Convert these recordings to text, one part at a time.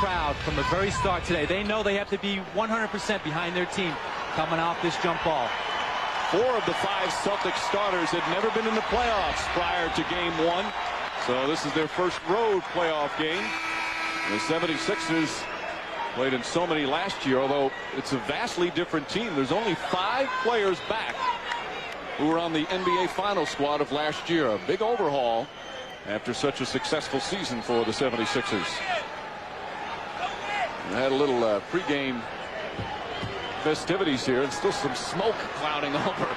crowd from the very start today. They know they have to be 100% behind their team coming off this jump ball. 4 of the 5 Celtics starters had never been in the playoffs prior to Game 1. So this is their first road playoff game. The 76ers played in so many last year, although it's a vastly different team. There's only 5 players back who were on the NBA final squad of last year. A big overhaul after such a successful season for the 76ers. We had a little pregame festivities here, and still some smoke clouding over.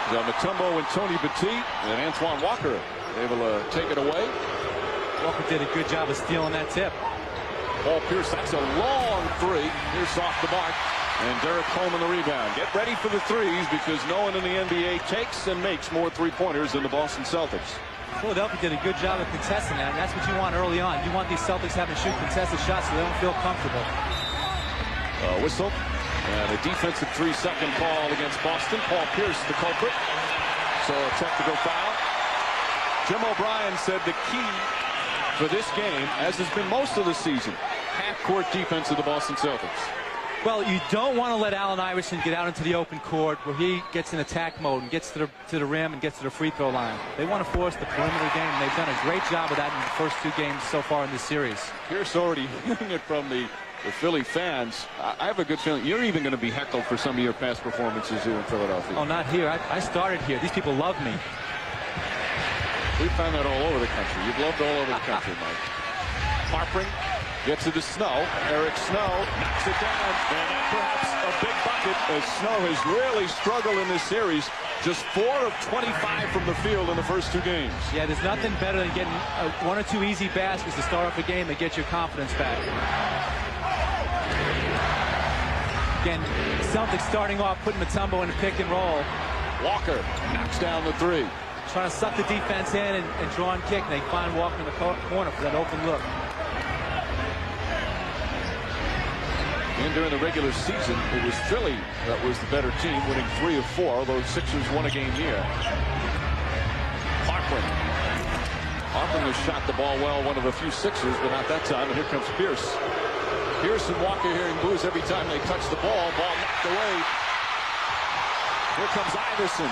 Mutombo and Tony Petit and Antoine Walker able to take it away. Walker did a good job of stealing that tip. Paul Pierce, that's a long 3. Pierce off the mark, and Derek Coleman the rebound. Get ready for the threes, because no one in the NBA takes and makes more three-pointers than the Boston Celtics. Philadelphia did a good job of contesting that, and that's what you want early on. You want these Celtics having to shoot contested shots so they don't feel comfortable. Whistle, and a defensive 3-second call against Boston. Paul Pierce, the culprit. So a technical foul. Jim O'Brien said the key for this game, as has been most of the season, half-court defense of the Boston Celtics. Well, you don't want to let Allen Iverson get out into the open court where he gets in attack mode and gets to the rim and gets to the free throw line. They want to force the perimeter game, and they've done a great job of that in the first 2 games so far in this series. Pierce already hearing it from the Philly fans. I have a good feeling you're even going to be heckled for some of your past performances here in Philadelphia. Oh, not here. I started here. These people love me. We found that all over the country. You've loved all over the country, Mike. Harpring gets to the Snow. Eric Snow knocks it down, and perhaps a big bucket, as Snow has really struggled in this series. Just 4 of 25 from the field in the first 2 games. Yeah, there's nothing better than getting 1 or 2 easy baskets to start off a game that get your confidence back. Again, Celtics starting off putting Mutombo in the pick and roll. Walker knocks down the 3. Trying to suck the defense in and draw and kick. And they find Walker in the corner for that open look. And during the regular season, it was Philly that was the better team, winning 3 of 4, although Sixers won a game here. Harpring has shot the ball well, one of the few Sixers, but not that time. And here comes Pierce. Pierce and Walker hearing boos every time they touch the ball. Ball knocked away. Here comes Iverson.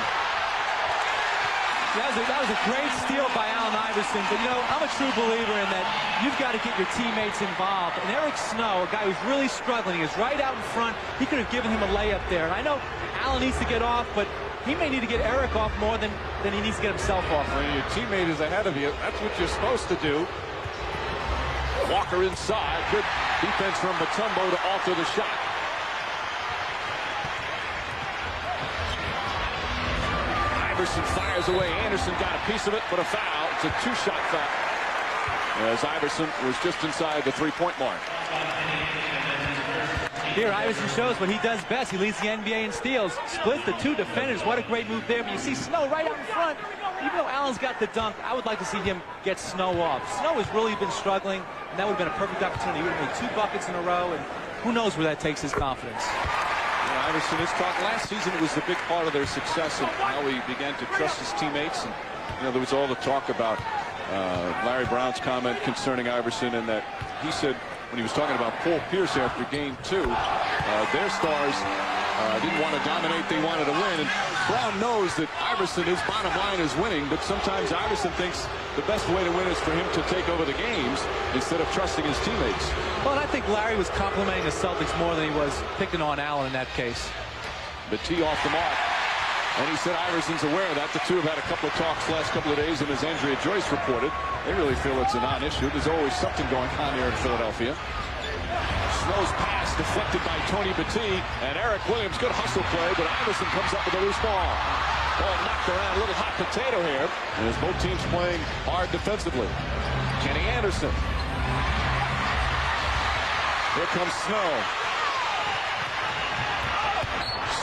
That was a great steal by Allen Iverson, but you know, I'm a true believer in that you've got to get your teammates involved. And Eric Snow, a guy who's really struggling, is right out in front. He could have given him a layup there. And I know Allen needs to get off, but he may need to get Eric off more than he needs to get himself off. When your teammate is ahead of you, that's what you're supposed to do. Walker inside. Good defense from Mutombo to alter the shot. Iverson fires away. Anderson got a piece of it, but a foul. It's a 2-shot foul, as Iverson was just inside the 3-point mark. Here, Iverson shows what he does best. He leads the NBA in steals. Splits the 2 defenders. What a great move there. But you see Snow right out in front. Even though Allen's got the dunk, I would like to see him get Snow off. Snow has really been struggling, and that would have been a perfect opportunity. He would have made 2 buckets in a row, and who knows where that takes his confidence. Iverson has talked last season. It was a big part of their success and how he began to trust his teammates. And you know, there was all the talk about Larry Brown's comment concerning Iverson, and that he said when he was talking about Paul Pierce after Game 2, their stars didn't want to dominate; they wanted to win. And Brown knows that Iverson, his bottom line is winning, but sometimes Iverson thinks the best way to win is for him to take over the games instead of trusting his teammates. Well, and I think Larry was complimenting the Celtics more than he was picking on Allen in that case. The tee off the mark. And he said Iverson's aware of that. The two have had a couple of talks last couple of days, and as Andrea Joyce reported, they really feel it's a non-issue. There's always something going on here in Philadelphia. Snow's pass deflected by Tony Petit, and Eric Williams, good hustle play, but Iverson comes up with a loose ball. Ball knocked around, a little hot potato here, and as both teams playing hard defensively. Kenny Anderson. Here comes Snow.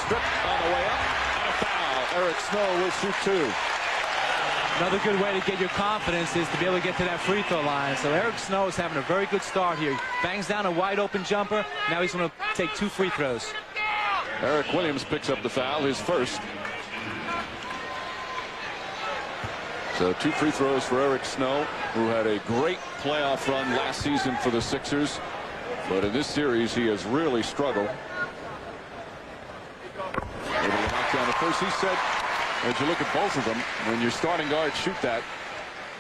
Stripped on the way up, and a foul. Eric Snow will shoot 2. Another good way to get your confidence is to be able to get to that free throw line. So Eric Snow is having a very good start here. He bangs down a wide open jumper. Now he's going to take 2 free throws. Eric Williams picks up the foul, his first. So 2 free throws for Eric Snow, who had a great playoff run last season for the Sixers. But in this series, he has really struggled. Able to knock down the first. He said, as you look at both of them, when your starting guards shoot that,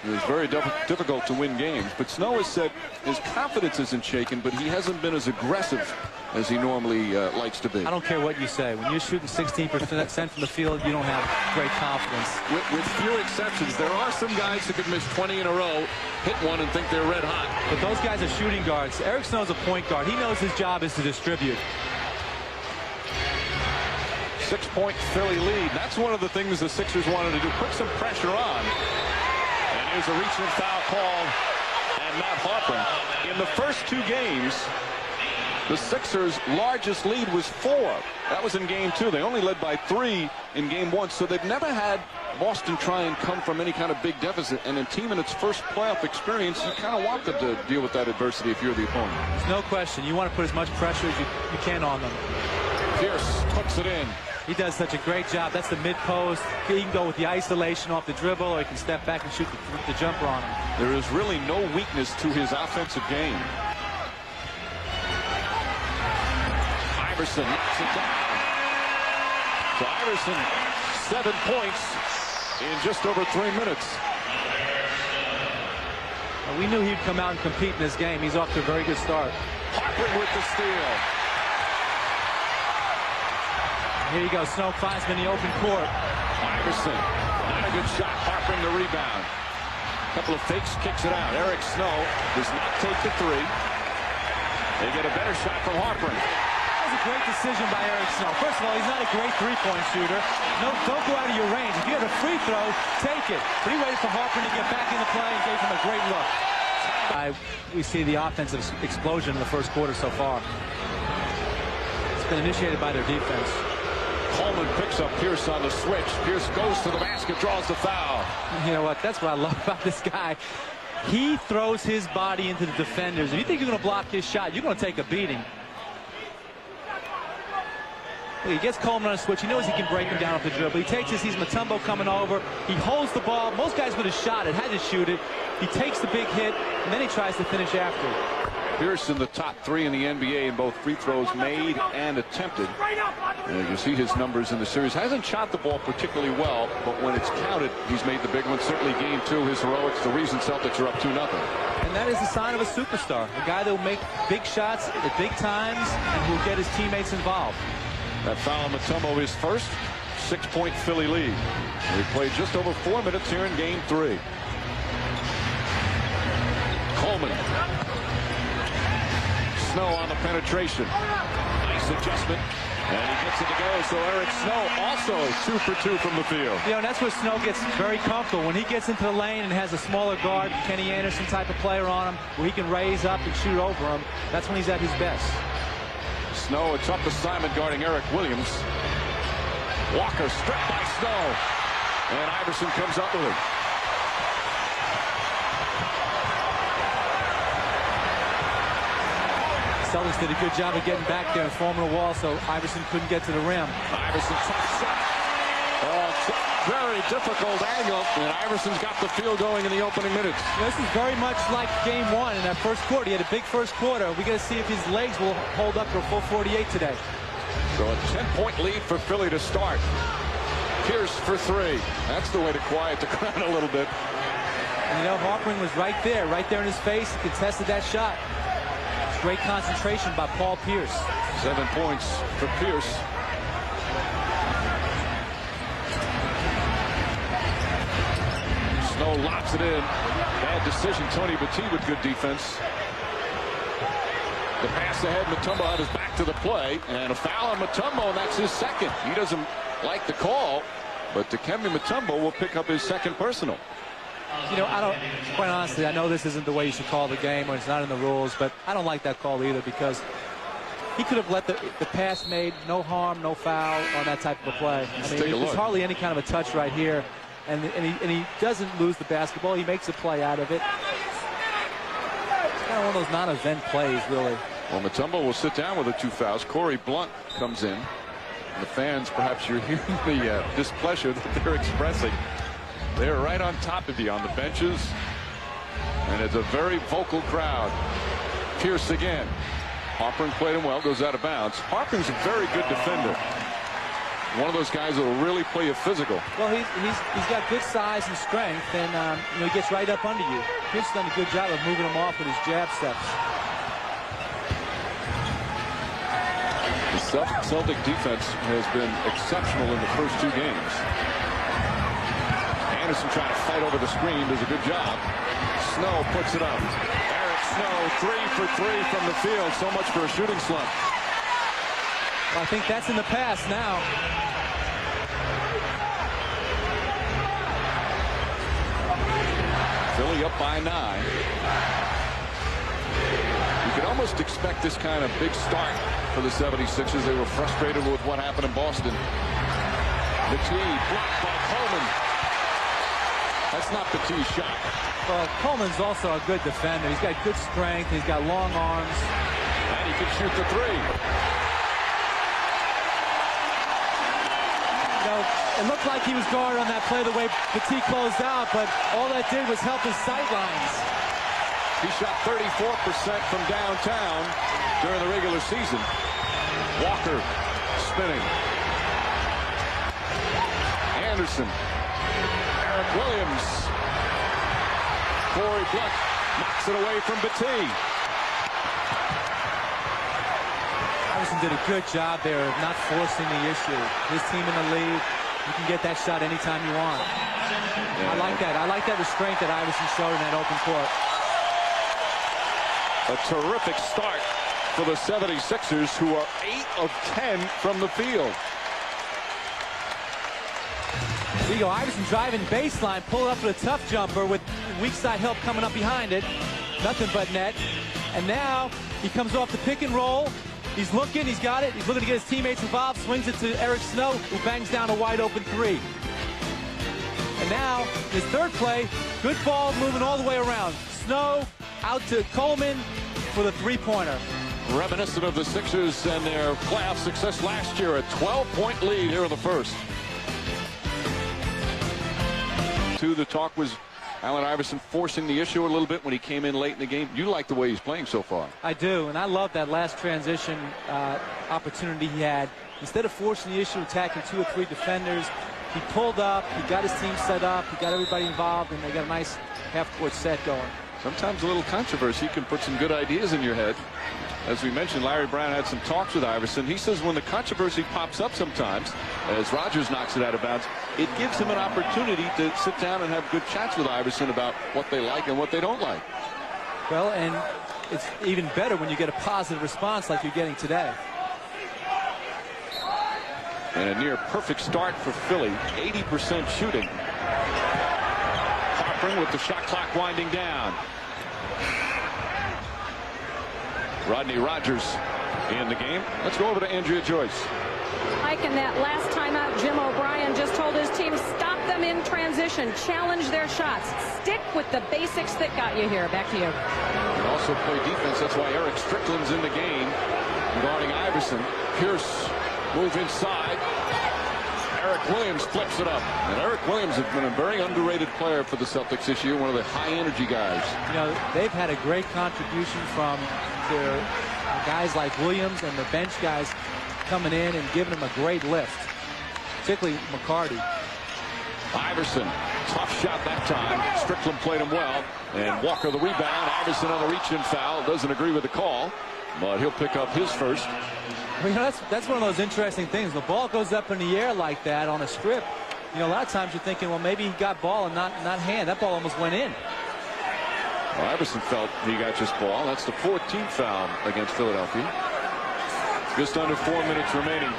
it's very difficult to win games. But Snow has said his confidence isn't shaken, but he hasn't been as aggressive as he normally likes to be. I don't care what you say. When you're shooting 16% from the field, you don't have great confidence. With few exceptions, there are some guys who could miss 20 in a row, hit one, and think they're red hot. But those guys are shooting guards. Eric Snow's a point guard. He knows his job is to distribute. 6-point Philly lead. That's one of the things the Sixers wanted to do. Put some pressure on. And here's a reach and foul call. And Matt Harper. In the first 2 games, the Sixers' largest lead was 4. That was in game 2. They only led by 3 in game 1. So they've never had Boston try and come from any kind of big deficit. And a team in its first playoff experience, you kind of want them to deal with that adversity if you're the opponent. There's no question. You want to put as much pressure as you can on them. Pierce hooks it in. He does such a great job. That's the mid-post. He can go with the isolation off the dribble, or he can step back and shoot the jumper on him. There is really no weakness to his offensive game. Iverson knocks it down. So Iverson, 7 points in just over 3 minutes. Well, we knew he'd come out and compete in this game. He's off to a very good start. Harper with the steal. Here you go. Snow finds him in the open court. Iverson, not a good shot. Harper in the rebound. A couple of fakes, kicks it out. Eric Snow does not take the 3. They get a better shot from Harper. That was a great decision by Eric Snow. First of all, he's not a great three-point shooter. No, don't go out of your range. If you have a free throw, take it. But he waited for Harper to get back in the play and gave him a great look. We see the offensive explosion in the first quarter so far. It's been initiated by their defense. Coleman picks up Pierce on the switch. Pierce goes to the basket, draws the foul. You know what? That's what I love about this guy. He throws his body into the defenders. If you think you're going to block his shot, you're going to take a beating. He gets Coleman on a switch. He knows he can break him down off the dribble. He takes his, sees Mutombo coming over. He holds the ball. Most guys would have shot it, had to shoot it. He takes the big hit, and then he tries to finish after. Pierce in the top 3 in the NBA in both free throws made and attempted. And you see his numbers in the series. Hasn't shot the ball particularly well, but when it's counted, he's made the big one. Certainly game 2, his heroics, the reason Celtics are up 2-0. And that is the sign of a superstar, a guy that will make big shots at big times and who will get his teammates involved. That foul on Mutombo, his first 6-point Philly lead. We played just over 4 minutes here in game 3. Coleman. Snow on the penetration. Nice adjustment. And he gets it to go. So Eric Snow also 2 for 2 from the field. You know, that's where Snow gets very comfortable. When he gets into the lane and has a smaller guard, Kenny Anderson type of player on him, where he can raise up and shoot over him, that's when he's at his best. Snow, a tough assignment guarding Eric Williams. Walker stripped by Snow. And Iverson comes up with it. Celtics did a good job of getting back there and forming a wall so Iverson couldn't get to the rim. Iverson tough shot. Oh, very difficult angle, and Iverson's got the field going in the opening minutes. This is very much like game 1 in that first quarter. He had a big first quarter. We got to see if his legs will hold up to a full 48 today. So a 10-point lead for Philly to start. Pierce for 3. That's the way to quiet the crowd a little bit. And you know, Harper was right there in his face. He contested that shot. Great concentration by Paul Pierce. 7 points for Pierce. Snow locks it in. Bad decision. Tony Battie with good defense. The pass ahead. Mutombo had his back to the play. And a foul on Mutombo, and that's his second. He doesn't like the call, but Dikembe Mutombo will pick up his second personal. You know, quite honestly, I know this isn't the way you should call the game, or it's not in the rules, but I don't like that call either, because he could have let the pass made, no harm, no foul on that type of a play. I mean, there's hardly any kind of a touch right here, and he doesn't lose the basketball. He makes a play out of it. It's kind of one of those non-event plays, really. Well, Mutombo will sit down with the 2 fouls. Corey Blunt comes in. The fans, perhaps you're hearing the displeasure that they're expressing. They're right on top of you on the benches. And it's a very vocal crowd. Pierce again. Harper played him well, goes out of bounds. Harper's a very good defender. One of those guys that will really play you physical. Well, he's got good size and strength, and he gets right up under you. Pierce has done a good job of moving him off with his jab steps. The Celtic defense has been exceptional in the first 2 games. Anderson trying to fight over the screen, does a good job. Snow puts it up. Eric Snow 3 for 3 from the field. So much for a shooting slump. Well, I think that's in the past now. Philly up by 9. You could almost expect this kind of big start for the 76ers. They were frustrated with what happened in Boston. Petit blocked by Coleman. That's not Petit's shot. Well, Coleman's also a good defender. He's got good strength. He's got long arms. And he can shoot the 3. You know, it looked like he was guarded on that play the way Petit closed out, but all that did was help his sight lines. He shot 34% from downtown during the regular season. Walker spinning. Anderson. Eric Williams. Corey Blunt knocks it away from Petit. Iverson did a good job there of not forcing the issue. His team in the lead, you can get that shot anytime you want. Yeah. I like that. I like that restraint that Iverson showed in that open court. A terrific start for the 76ers, who are 8 of 10 from the field. There you go, Iverson driving baseline, pull up with a tough jumper with weak side help coming up behind it. Nothing but net. And now he comes off the pick and roll. He's looking, he's got it. He's looking to get his teammates involved, swings it to Eric Snow, who bangs down a wide open 3. And now, his third play, good ball moving all the way around. Snow out to Coleman for the 3-pointer. Reminiscent of the Sixers and their playoff success last year, a 12-point lead here in the first. The talk was Allen Iverson forcing the issue a little bit when he came in late in the game. You like the way he's playing so far. I do, and I love that last transition opportunity he had. Instead of forcing the issue, attacking 2 or 3 defenders, he pulled up, he got his team set up, he got everybody involved, and they got a nice half-court set going. Sometimes a little controversy can put some good ideas in your head. As we mentioned, Larry Brown had some talks with Iverson. He says when the controversy pops up sometimes, as Rodgers knocks it out of bounds, it gives him an opportunity to sit down and have good chats with Iverson about what they like and what they don't like. Well, and it's even better when you get a positive response like you're getting today. And a near perfect start for Philly, 80% shooting. Harper with the shot clock winding down. Rodney Rogers in the game. Let's go over to Andrea Joyce. Mike, in that last timeout, Jim O'Brien just told his team, stop them in transition, challenge their shots, stick with the basics that got you here. Back to you. And also play defense. That's why Eric Strickland's in the game, guarding Iverson. Pierce move inside. Eric Williams flips it up. And Eric Williams has been a very underrated player for the Celtics this year, one of the high-energy guys. You know, they've had a great contribution from their guys like Williams and the bench guys coming in and giving them a great lift, particularly McCarty. Iverson, tough shot that time. Strickland played him well. And Walker the rebound. Iverson on the reach-in foul. Doesn't agree with the call, but he'll pick up his first. Well, you know, that's one of those interesting things. The ball goes up in the air like that on a strip. You know, a lot of times you're thinking, well, maybe he got ball and not hand. That ball almost went in. Well, Iverson felt he got just ball. That's the 14th foul against Philadelphia. Just under 4 minutes remaining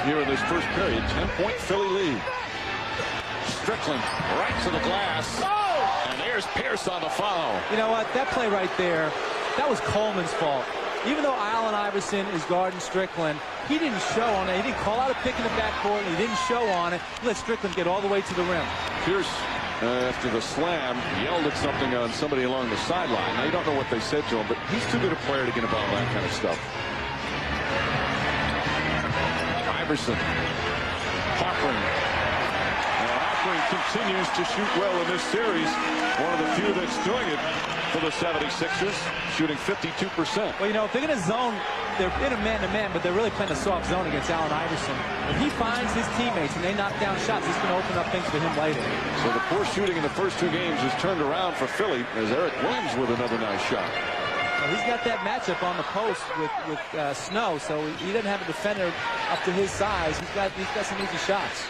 here in this first period. 10-point Philly lead. Strickland right to the glass. Oh! And there's Pierce on the foul. You know what? That play right there, that was Coleman's fault. Even though Allen Iverson is guarding Strickland, he didn't show on it. He didn't call out a pick in the backcourt, and he didn't show on it. He let Strickland get all the way to the rim. Pierce, after the slam, yelled at something on somebody along the sideline. Now, you don't know what they said to him, but he's too good a player to get involved in that kind of stuff. Iverson. Harper. And out Walker continues to shoot well in this series. One of the few that's doing it for the 76ers, shooting 52%. Well, you know, if they're going to zone, they're in a man-to-man, but they're really playing a soft zone against Allen Iverson. If he finds his teammates and they knock down shots, it's going to open up things for him later. So the poor shooting in the first two games has turned around for Philly as Eric Williams with another nice shot. Well, he's got that matchup on the post with Snow, so he doesn't have a defender up to his size. He's got some easy shots.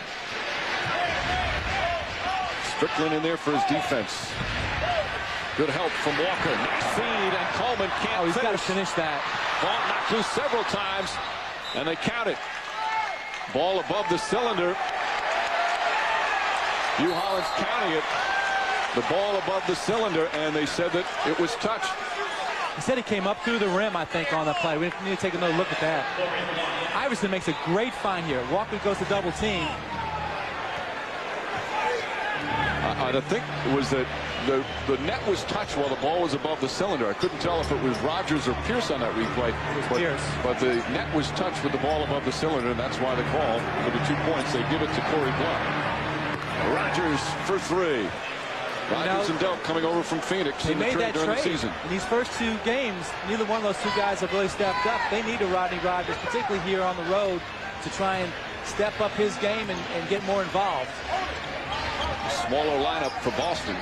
Strickland in there for his defense. Good help from Walker. Nice feed, and Coleman can't he's finish. got to finish that. Ball knocked loose several times, and they count it. Ball above the cylinder. Hugh Holland's counting it. The ball above the cylinder, and they said that it was touched. He said it came up through the rim, I think, on the play. We need to take another look at that. Iverson makes a great find here. Walker goes to double team. I think it was that the net was touched while the ball was above the cylinder. I couldn't tell if it was Rogers or Pierce on that replay. It was Pierce. But the net was touched with the ball above the cylinder, and that's why the call for the 2 points. They give it to Corey Blunt. Rogers for three. Rogers and Delk coming over from Phoenix in the trade during the season. In these first two games, neither one of those two guys have really stepped up. They need a Rodney Rogers, particularly here on the road, to try and step up his game and get more involved. Smaller lineup for Boston.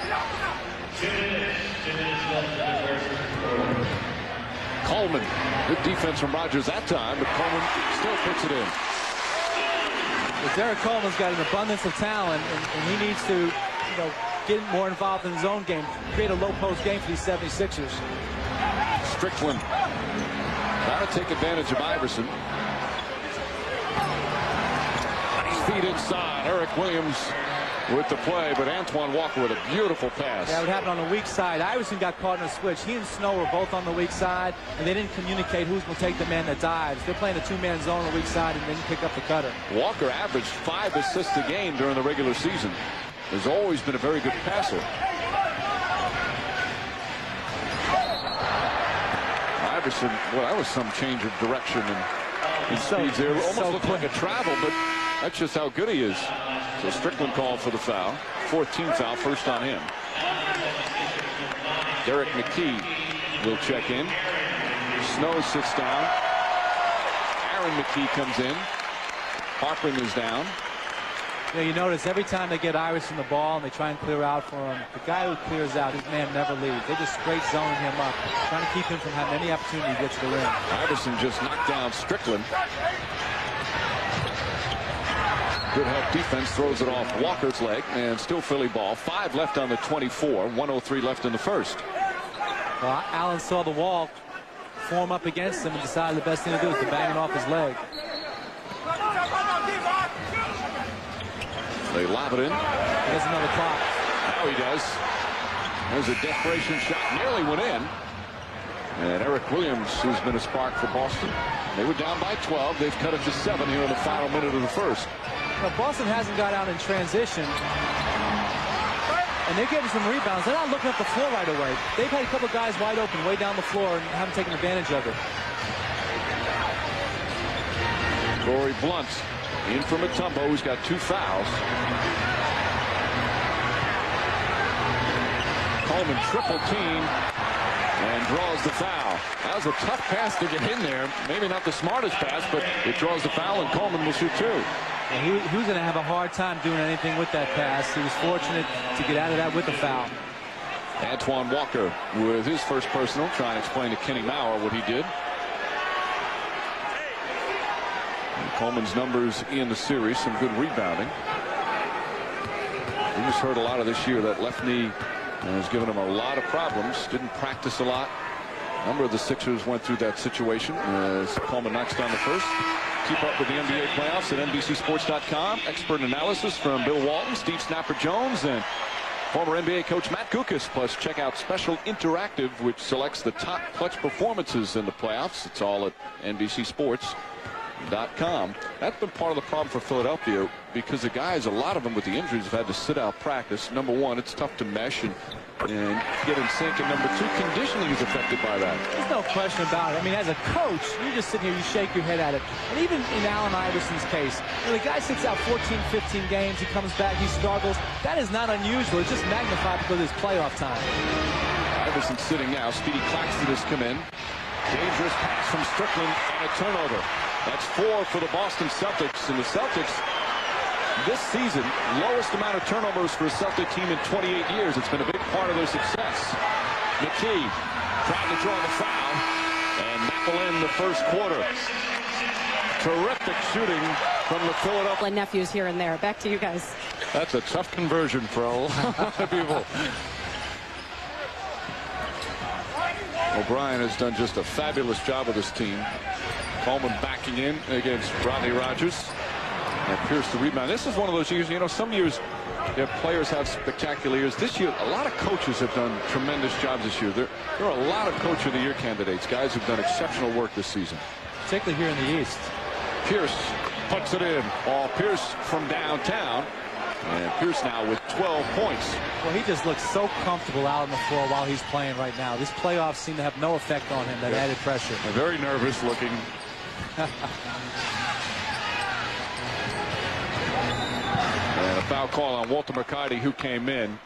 Coleman, good defense from Rogers that time, but Coleman still puts it in. But Derek Coleman's got an abundance of talent, and he needs to, get more involved in his own game, create a low-post game for these 76ers. Strickland trying to take advantage of Iverson. Nice feed inside. Eric Williams with the play, but Antoine Walker with a beautiful pass. Yeah, what happened on the weak side, Iverson got caught in a switch. He and Snow were both on the weak side, and they didn't communicate who's going to take the man that dives. They're playing a two-man zone on the weak side and didn't pick up the cutter. Walker averaged 5 assists a game during the regular season. Has always been a very good passer. Iverson, well, that was some change of direction and speeds there. Almost looked like a travel, but that's just how good he is. So Strickland called for the foul. 4th team foul, first on him. Derek McKee will check in. Snow sits down. Aaron McKee comes in. Harpring is down. Yeah, you notice every time they get Iverson the ball and they try and clear out for him, the guy who clears out, his man never leaves. They just straight zoning him up, trying to keep him from having any opportunity to get to the rim. Iverson just knocked down Strickland. Good help defense, throws it off Walker's leg, and still Philly ball. 5 left on the 24, 1:03 left in the first. Well, Allen saw the wall form up against him and decided the best thing to do is to bang it off his leg. They lob it in. There's another clock. Now he does. There's a desperation shot, nearly went in. And Eric Williams, who's been a spark for Boston. They were down by 12. They've cut it to 7 here in the final minute of the first. Well, Boston hasn't got out in transition. And they're getting some rebounds. They're not looking up the floor right away. They've had a couple guys wide open way down the floor and haven't taken advantage of it. Corey Blunt in from Mutombo, who's got 2 fouls. Coleman triple team and draws the foul. That was a tough pass to get in there. Maybe not the smartest pass, but it draws the foul, and Coleman will shoot 2. And he was going to have a hard time doing anything with that pass. He was fortunate to get out of that with the foul. Antoine Walker with his first personal, trying to explain to Kenny Maurer what he did. And Coleman's numbers in the series, some good rebounding. We just heard a lot of this year. That left knee has given him a lot of problems. Didn't practice a lot. A number of the Sixers went through that situation as Coleman knocks down the first. Keep up with the NBA playoffs at NBCSports.com. Expert analysis from Bill Walton, Steve Snapper Jones, and former NBA coach Matt Guokas. Plus, check out Special Interactive, which selects the top clutch performances in the playoffs. It's all at NBC Sports. Celtics.com. That's been part of the problem for Philadelphia because the guys, a lot of them with the injuries, have had to sit out practice. Number one, it's tough to mesh and get in sync. And number two, conditioning is affected by that. There's no question about it. I mean, as a coach, you just sit here, you shake your head at it. And even in Allen Iverson's case, the guy sits out 14, 15 games. He comes back, he struggles. That is not unusual. It's just magnified because it's playoff time. Iverson sitting now. Speedy Claxton has come in. Dangerous pass from Strickland and a turnover. That's 4 for the Boston Celtics. And the Celtics, this season, lowest amount of turnovers for a Celtic team in 28 years. It's been a big part of their success. McKee trying to draw the foul, and that will end the first quarter. Terrific shooting from the Philadelphia Nephews here and there. Back to you guys. That's a tough conversion for a lot of people. O'Brien has done just a fabulous job with this team. Coleman backing in against Rodney Rogers. And Pierce the rebound. This is one of those years, you know, some years players have spectacular years. This year, a lot of coaches have done tremendous jobs this year. There are a lot of Coach of the Year candidates, guys who've done exceptional work this season. Particularly here in the East. Pierce puts it in. Ball Pierce from downtown. And Pierce now with 12 points. Well, he just looks so comfortable out on the floor while he's playing right now. This playoffs seem to have no effect on him, that added pressure. Very nervous looking. And a foul call on Walter McCarty, who came in.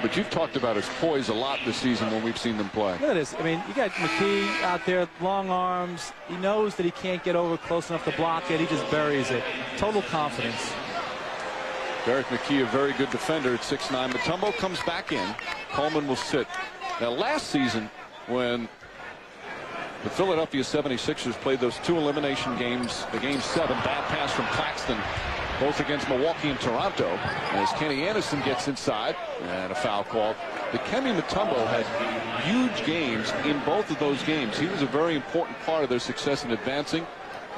But you've talked about his poise a lot this season when we've seen them play. Look at this. I mean, you got McKee out there, long arms. He knows that he can't get over close enough to block it. He just buries it. Total confidence. Derek McKee, a very good defender at 6'9". Mutombo comes back in. Coleman will sit. Now, last season, when the Philadelphia 76ers played those 2 elimination games, the Game 7, bad pass from Claxton, both against Milwaukee and Toronto, as Kenny Anderson gets inside, and a foul called. But Kemi Mutombo had huge games in both of those games. He was a very important part of their success in advancing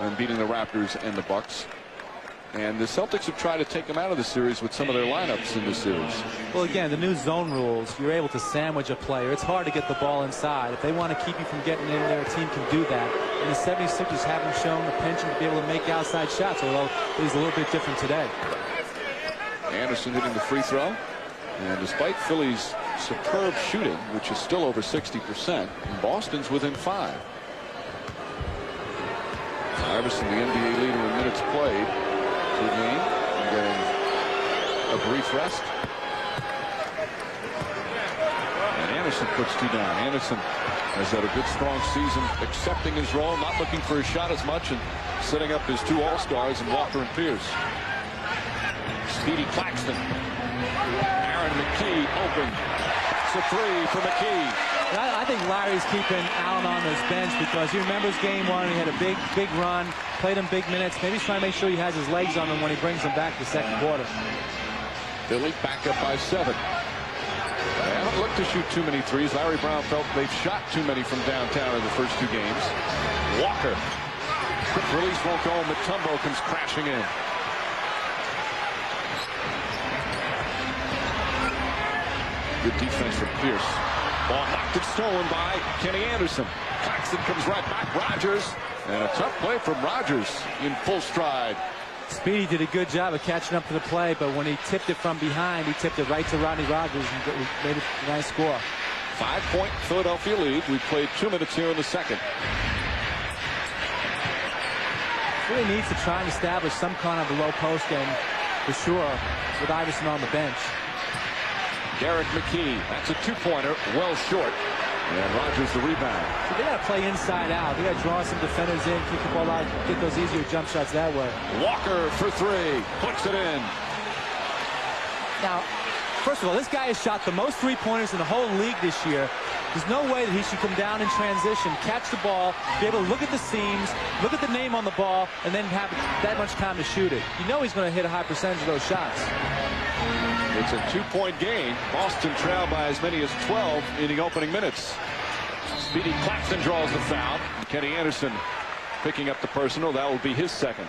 and beating the Raptors and the Bucks. And the Celtics have tried to take him out of the series with some of their lineups in this series. Well, again, the new zone rules, you're able to sandwich a player. It's hard to get the ball inside. If they want to keep you from getting in there, a team can do that. And the 76ers haven't shown the penchant to be able to make outside shots, although it is a little bit different today. Anderson hitting the free throw. And despite Philly's superb shooting, which is still over 60%, Boston's within 5. Iverson, the NBA leader in minutes played. Game, getting a brief rest. And Anderson puts 2 down. Anderson has had a good, strong season, accepting his role, not looking for a shot as much, and setting up his 2 All-Stars in Walker and Pierce. Speedy Claxton. Aaron McKee open. That's a 3 for McKee. I think Larry's keeping Allen on his bench because he remembers game 1. He had a big run, played him big minutes. Maybe he's trying to make sure he has his legs on him when he brings him back the second quarter. Philly back up by 7. They haven't looked to shoot too many threes. Larry Brown felt they've shot too many from downtown in the first 2 games. Walker. Quick release won't go. Mutombo comes crashing in. Good defense from Pierce. Ball knocked and stolen by Kenny Anderson. Claxton comes right back. Rogers. And a tough play from Rogers in full stride. Speedy did a good job of catching up to the play, but when he tipped it from behind, he tipped it right to Rodney Rogers and made it a nice score. 5-point Philadelphia lead. We played 2 minutes here in the second. Really needs to try and establish some kind of a low post game for sure with Iverson on the bench. Derek McKee, that's a 2-pointer, well short. And Rogers the rebound. So they got to play inside out. They got to draw some defenders in, keep the ball out, get those easier jump shots that way. Walker for 3, puts it in. Now, first of all, this guy has shot the most 3-pointers in the whole league this year. There's no way that he should come down in transition, catch the ball, be able to look at the seams, look at the name on the ball, and then have that much time to shoot it. You know he's going to hit a high percentage of those shots. It's a 2-point game. Boston trailed by as many as 12 in the opening minutes. Speedy Claxton draws the foul. Kenny Anderson picking up the personal. That will be his second.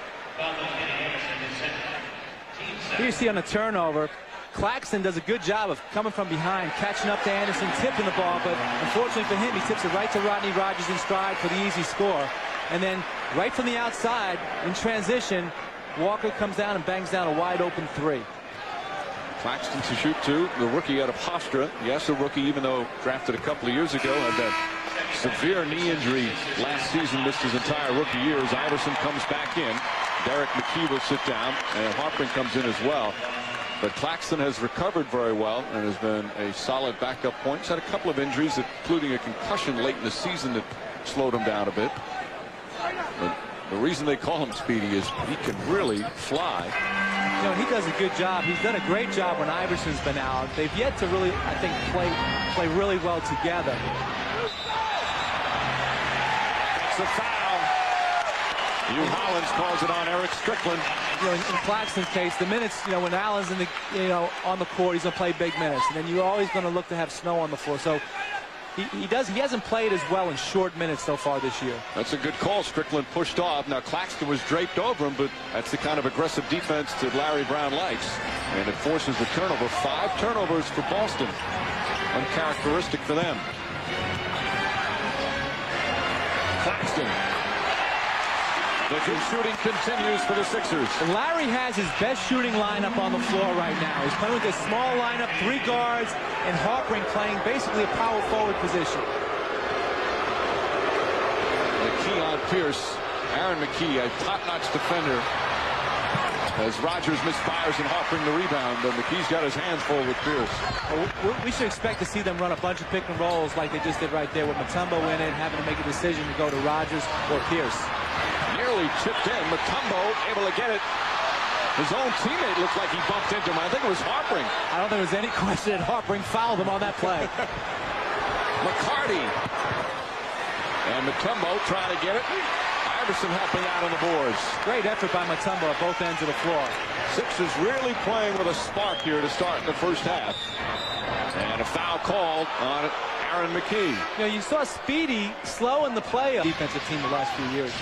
Here you see on the turnover, Claxton does a good job of coming from behind, catching up to Anderson, tipping the ball, but unfortunately for him, he tips it right to Rodney Rogers in stride for the easy score. And then right from the outside in transition, Walker comes down and bangs down a wide open three. Claxton to shoot two. The rookie out of Hofstra. Yes, a rookie, even though drafted a couple of years ago, had that severe knee injury last season, missed his entire rookie year. As Iverson comes back in, Derek McKee will sit down, and Harpring comes in as well. But Claxton has recovered very well and has been a solid backup point. He's had a couple of injuries, including a concussion late in the season that slowed him down a bit. But the reason they call him Speedy is he can really fly. You know, he does a good job. He's done a great job when Iverson's been out. They've yet to really, I think, play really well together. It's a foul. Hugh Hollins calls it on Eric Strickland. You know, in Claxton's case, the minutes, you know, when Allen's in the, you know, on the court, he's going to play big minutes. And then you're always going to look to have Snow on the floor. So he hasn't played as well in short minutes so far this year. That's a good call. Strickland pushed off. Now Claxton was draped over him, but that's the kind of aggressive defense that Larry Brown likes. And it forces the turnover. 5 turnovers for Boston. Uncharacteristic for them. Claxton. The shooting continues for the Sixers. Larry has his best shooting lineup on the floor right now. He's playing with a small lineup, 3 guards, and Harpring playing basically a power forward position. McKee on Pierce. Aaron McKee, a top-notch defender. As Rogers misfires and Harpring the rebound, but McKee's got his hands full with Pierce. Well, we should expect to see them run a bunch of pick and rolls like they just did right there with Mutombo in it, having to make a decision to go to Rogers or Pierce. Nearly chipped in. Mutombo able to get it. His own teammate looked like he bumped into him. I think it was Harpring. I don't think there was any question that Harpring fouled him on that play. McCarty. And Mutombo trying to get it. Iverson helping out on the boards. Great effort by Mutombo at both ends of the floor. Sixers really playing with a spark here to start in the first half. And a foul called on Aaron McKee. You know, you saw Speedy slow in the play of the defensive team the last few years.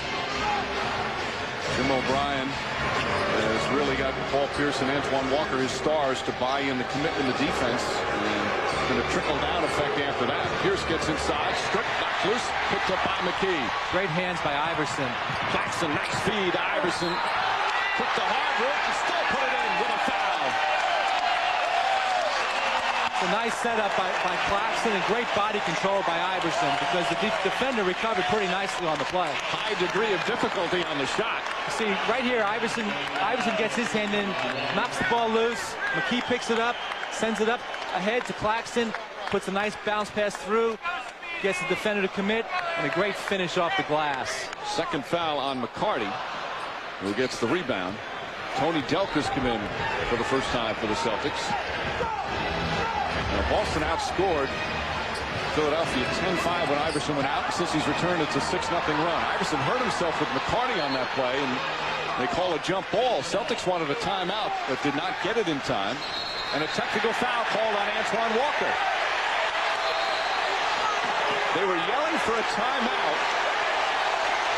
Jim O'Brien has really got Paul Pierce and Antoine Walker, his stars, to buy in the commitment to defense. And it's going to trickle-down effect after that. Pierce gets inside, stripped, knocked loose, picked up by McKee. Great hands by Iverson. Jackson, nice feed. Iverson took the hard work and still put it in with a foul. It's a nice setup by Claxton and great body control by Iverson because the defender recovered pretty nicely on the play. High degree of difficulty on the shot. See, right here, Iverson gets his hand in, knocks the ball loose. McKee picks it up, sends it up ahead to Claxton, puts a nice bounce pass through, gets the defender to commit, and a great finish off the glass. Second foul on McCarty, who gets the rebound. Tony Delka's come in for the first time for the Celtics. Now Boston outscored Philadelphia 10-5 when Iverson went out. Since he's returned, it's a 6-0 run. Iverson hurt himself with McCarty on that play, and they call a jump ball. Celtics wanted a timeout, but did not get it in time. And a technical foul called on Antoine Walker. They were yelling for a timeout,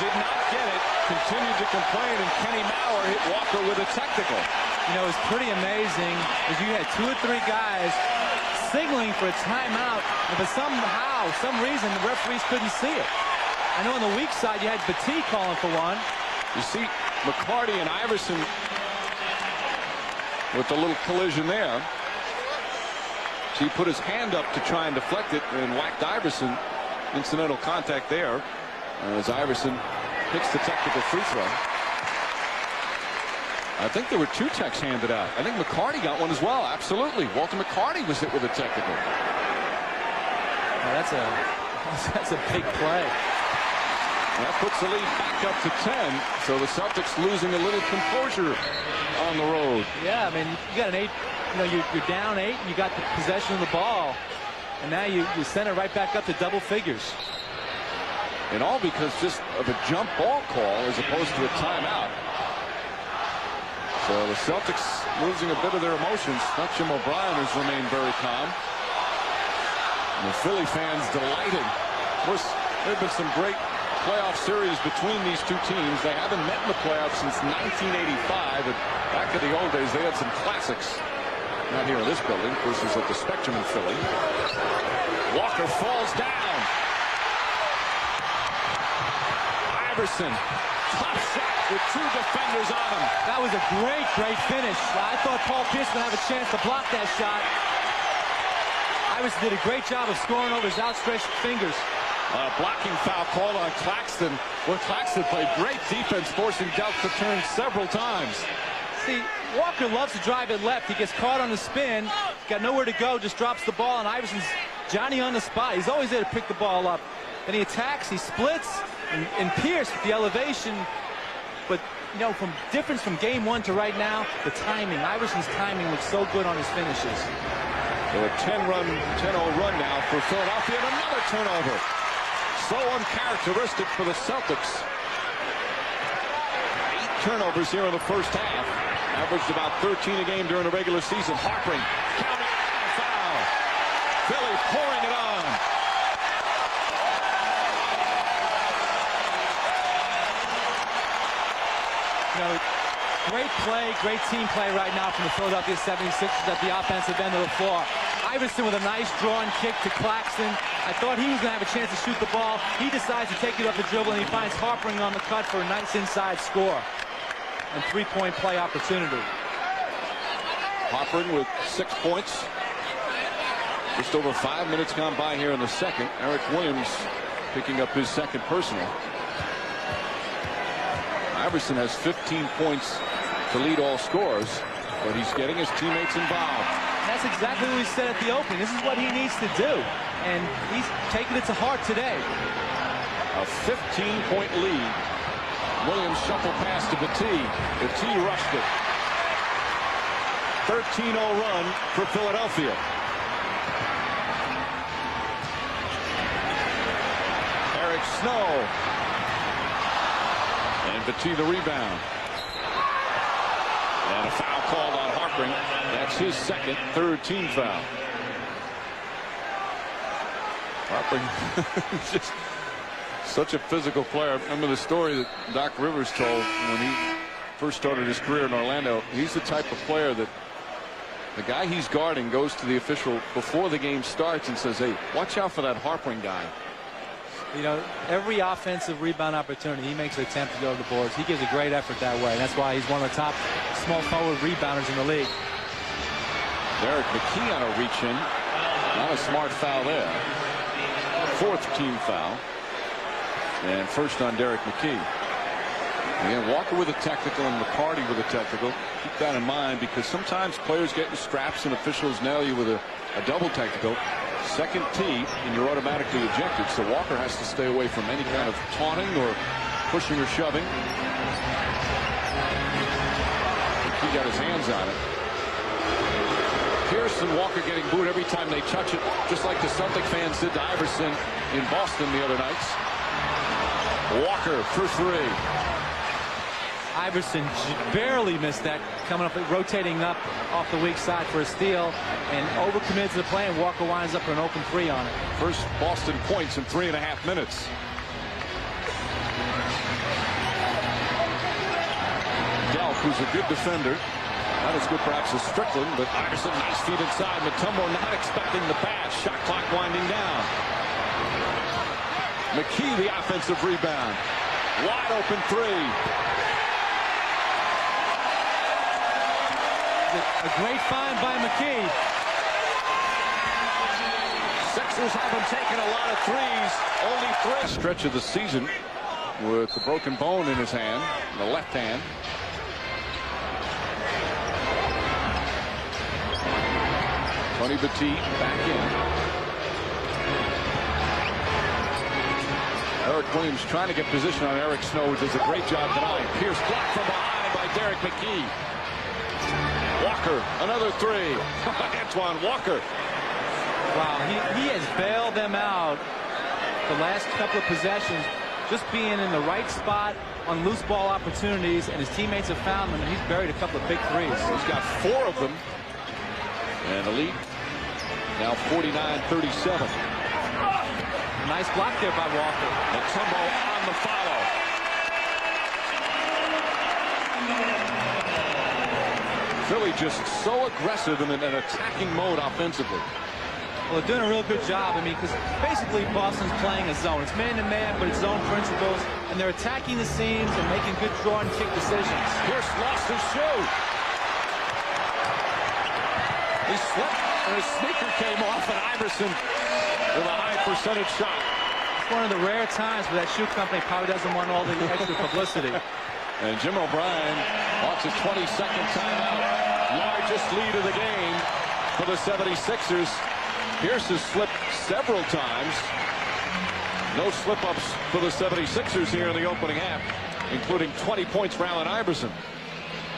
did not get it, continued to complain, and Kenny Mauer hit Walker with a technical. You know, it's pretty amazing as you had 2 or 3 guys signaling for a timeout, but somehow, some reason, the referees couldn't see it. I know on the weak side you had Petit calling for one. You see McCarty and Iverson with the little collision there. So he put his hand up to try and deflect it and whacked Iverson. Incidental contact there as Iverson hits the technical free throw. I think there were 2 techs handed out. I think McCarty got one as well. Absolutely. Walter McCarty was hit with a technical. Oh, that's a big play. That puts the lead back up to 10. So the Celtics losing a little composure on the road. Yeah, I mean, you got an 8. You know, you're down 8, and you got the possession of the ball, and now you send it right back up to double figures. And all because just of a jump ball call as opposed to a timeout. So the Celtics losing a bit of their emotions. Not Jim O'Brien has remained very calm. And the Philly fans delighted. Of course, there have been some great playoff series between these two teams. They haven't met in the playoffs since 1985. But back in the old days, they had some classics. Not here in this building. Of course, it's at the Spectrum in Philly. Walker falls down. Iverson. Top shot with 2 defenders on him. That was a great finish. I thought Paul Pierce would have a chance to block that shot. Iverson did a great job of scoring over his outstretched fingers. Blocking foul called on Claxton. Well, Claxton played great defense, forcing Delk to turn several times. See, Walker loves to drive it left. He gets caught on the spin, got nowhere to go, just drops the ball, and Iverson's Johnny on the spot. He's always there to pick the ball up. Then he attacks, he splits, and Pierce with the elevation. But, you know, from difference from game 1 to right now, the timing. Iverson's timing looks so good on his finishes. So a 10-0 run now for Philadelphia, and another turnover. So uncharacteristic for the Celtics. 8 turnovers here in the first half. Averaged about 13 a game during the regular season. Harpering, counting, foul. Philly pouring it on. You know, great play, great team play right now from the Philadelphia 76ers at the offensive end of the floor. Iverson with a nice drawn kick to Claxton. I thought he was going to have a chance to shoot the ball. He decides to take it up the dribble, and he finds Harpering on the cut for a nice inside score and 3-point play opportunity. Harpering with 6 points. Just over 5 minutes gone by here in the second. Eric Williams picking up his second personal. Iverson has 15 points to lead all scorers, but he's getting his teammates involved. That's exactly what he said at the opening. This is what he needs to do, and he's taking it to heart today. A 15-point lead. Williams shuffle pass to Battee. Battee rushed it. 13-0 run for Philadelphia. Eric Snow. And Battee the rebound. And a foul called on Harpering. That's his second, 3rd team foul. Harpering just such a physical player. I remember the story that Doc Rivers told when he first started his career in Orlando. He's the type of player that the guy he's guarding goes to the official before the game starts and says, hey, watch out for that Harpering guy. You know, every offensive rebound opportunity, he makes an attempt to go to the boards. He gives a great effort that way. That's why he's one of the top small forward rebounders in the league. Derek McKee on a reach-in. Not a smart foul there. 4th team foul. And first on Derek McKee. Again, Walker with a technical and McCarty with a technical. Keep that in mind, because sometimes players get in straps and officials nail you with a double technical. Second tee, and you're automatically ejected. So Walker has to stay away from any kind of taunting or pushing or shoving. He got his hands on it. Pierce and Walker getting booed every time they touch it, just like the Celtic fans did to Iverson in Boston the other nights. Walker for 3. Iverson barely missed that, coming up, rotating up off the weak side for a steal, and overcommitted to the play, and Walker winds up for an open 3 on it. First Boston points in 3.5 minutes. Delk, who's a good defender. Not as good perhaps as Strickland, but Iverson, nice feet inside. Mutombo not expecting the pass. Shot clock winding down. McKee the offensive rebound. Wide open 3. A great find by McKee. Sixers haven't taken a lot of threes. Only 3. Stretch of the season with the broken bone in his hand, the left hand. Tony Battee back in. Eric Williams trying to get position on Eric Snow, who does a great job tonight. Pierce blocked from behind by Derek McKee. Walker, another 3. Antoine Walker. Wow, he has bailed them out the last couple of possessions, just being in the right spot on loose ball opportunities, and his teammates have found them, and he's buried a couple of big 3s. He's got 4 of them. And the lead now 49-37. Nice block there by Walker. Mutombo on the follow. Philly just so aggressive in an attacking mode offensively. Well, they're doing a real good job. I mean, because basically Boston's playing a zone. It's man-to-man, but it's zone principles, and they're attacking the seams and making good draw and kick decisions. Pierce lost his shoe. He slipped, and his sneaker came off, and Iverson with a high percentage shot. It's one of the rare times where that shoe company probably doesn't want all the extra publicity. And Jim O'Brien wants a 22nd timeout. Largest lead of the game for the 76ers. Pierce has slipped several times. No slip-ups for the 76ers here in the opening half, including 20 points for Allen Iverson.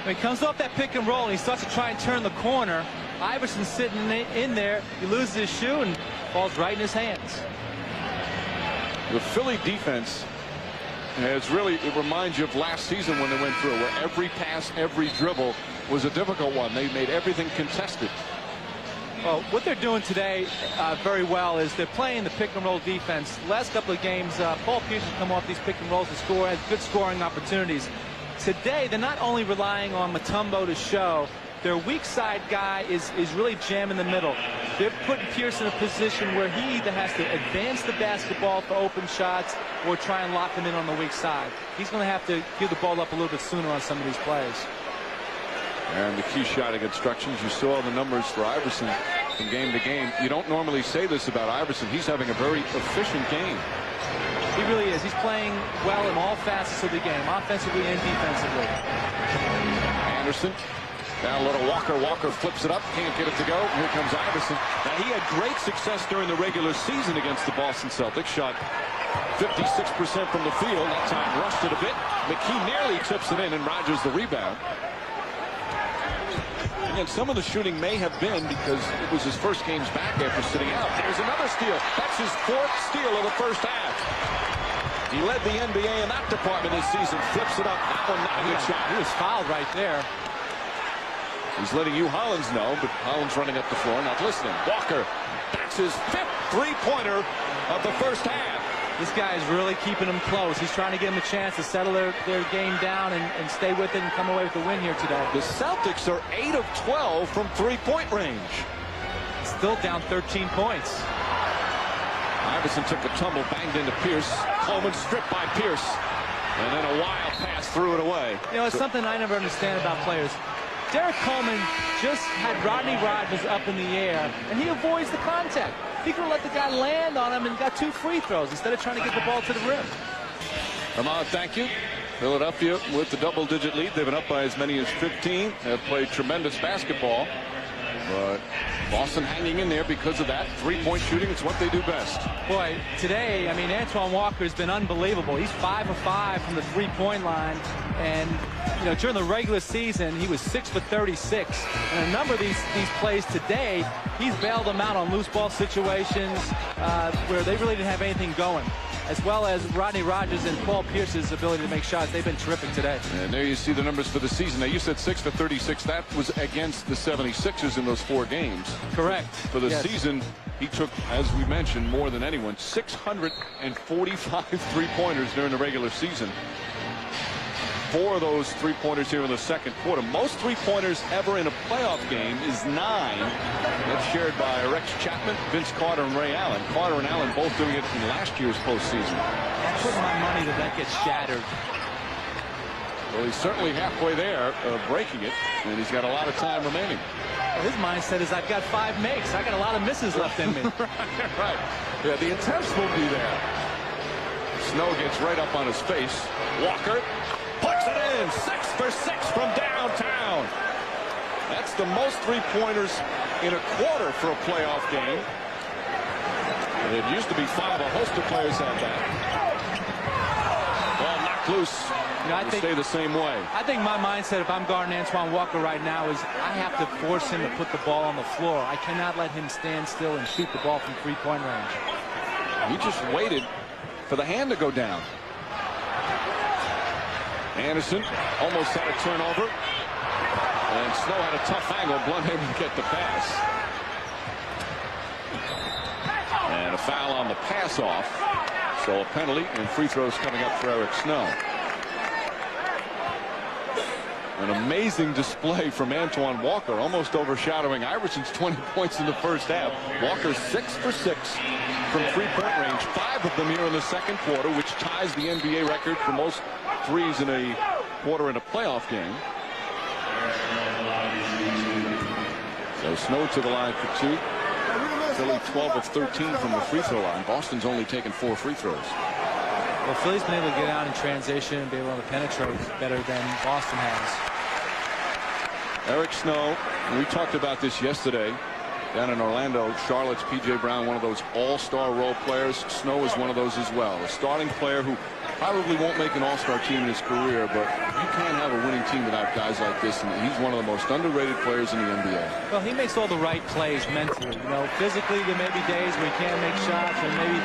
When he comes off that pick and roll and he starts to try and turn the corner, Iverson's sitting in there. He loses his shoe and falls right in his hands. The Philly defense has really, it reminds you of last season when they went through, where every pass, every dribble was a difficult one. They made everything contested. Well, what they're doing today very well is they're playing the pick and roll defense. Last couple of games, Paul Pierce has come off these pick and rolls to score, has good scoring opportunities. Today, they're not only relying on Mutombo to show, their weak side guy is really jamming the middle. They're putting Pierce in a position where he either has to advance the basketball for open shots or try and lock him in on the weak side. He's going to have to give the ball up a little bit sooner on some of these plays. And the key shotting instructions, you saw the numbers for Iverson from game to game. You don't normally say this about Iverson. He's having a very efficient game. He really is. He's playing well in all facets of the game, offensively and defensively. Anderson, down a little Walker. Walker flips it up, can't get it to go. Here comes Iverson. Now, he had great success during the regular season against the Boston Celtics. Shot 56% from the field. That time rushed it a bit. McKee nearly tips it in, and Rodgers the rebound. And some of the shooting may have been because it was his first games back after sitting out. There's another steal. That's his 4th steal of the first half. He led the NBA in that department this season. Flips it up. That one not a good shot. He was fouled right there. He's letting you Hollins know, but Hollins running up the floor, not listening. Walker, that's his 5th three-pointer of the first half. This guy is really keeping them close. He's trying to give them a chance to settle their game down and stay with it and come away with the win here today. The Celtics are 8 of 12 from three-point range. Still down 13 points. Iverson took a tumble, banged into Pierce. Coleman stripped by Pierce. And then a wild pass threw it away. You know, it's something I never understand about players. Derek Coleman just had Rodney Rodgers up in the air, and he avoids the contact. He could have let the guy land on him and got 2 free throws instead of trying to get the ball to the rim. Ahmad, thank you. Philadelphia with the double-digit lead. They've been up by as many as 15. Have played tremendous basketball. But Boston hanging in there because of that. Three-point shooting, it's what they do best. Boy, today, I mean, Antoine Walker's been unbelievable. He's 5 of 5 from the three-point line. And, you know, during the regular season, he was 6 for 36. And a number of these plays today, he's bailed them out on loose ball situations where they really didn't have anything going. As well as Rodney Rodgers and Paul Pierce's ability to make shots. They've been terrific today. And there you see the numbers for the season. Now, you said 6 for 36. That was against the 76ers in those 4 games. Correct. For the season, he took, as we mentioned, more than anyone, 645 three-pointers during the regular season. 4 of those three-pointers here in the second quarter. Most three-pointers ever in a playoff game is 9. That's shared by Rex Chapman, Vince Carter, and Ray Allen. Carter and Allen both doing it in last year's postseason. I'm putting my money that gets shattered. Well, he's certainly halfway there, breaking it, and he's got a lot of time remaining. Well, his mindset is I've got 5 makes. I got a lot of misses left in me. Right. Yeah, the attempts will be there. Snow gets right up on his face. Walker puts it in. 6 for 6 from downtown. That's the most three-pointers in a quarter for a playoff game. And it used to be 5. A host of players had that. Ball knocked loose. You know, I think stay the same way. I think my mindset, if I'm guarding Antoine Walker right now, is I have to force him to put the ball on the floor. I cannot let him stand still and shoot the ball from three-point range. He just waited for the hand to go down. Anderson almost had a turnover. And Snow had a tough angle. Blunt able to get the pass. And a foul on the pass off. So a penalty and free throws coming up for Eric Snow. An amazing display from Antoine Walker, almost overshadowing Iverson's 20 points in the first half. Walker 6 for 6 from three-point range, 5 of them here in the second quarter, which ties the NBA record for most threes in a quarter in a playoff game. So Snow to the line for 2. Philly 12 of 13 from the free throw line. Boston's only taken 4 free throws. Well, Philly's been able to get out in transition and be able to penetrate better than Boston has. Eric Snow, we talked about this yesterday down in Orlando. Charlotte's P.J. Brown, one of those all-star role players. Snow is one of those as well. A starting player who probably won't make an all-star team in his career, but you can't have a winning team without guys like this, and he's one of the most underrated players in the NBA. Well, he makes all the right plays mentally. You know, physically there may be days where he can't make shots, or maybe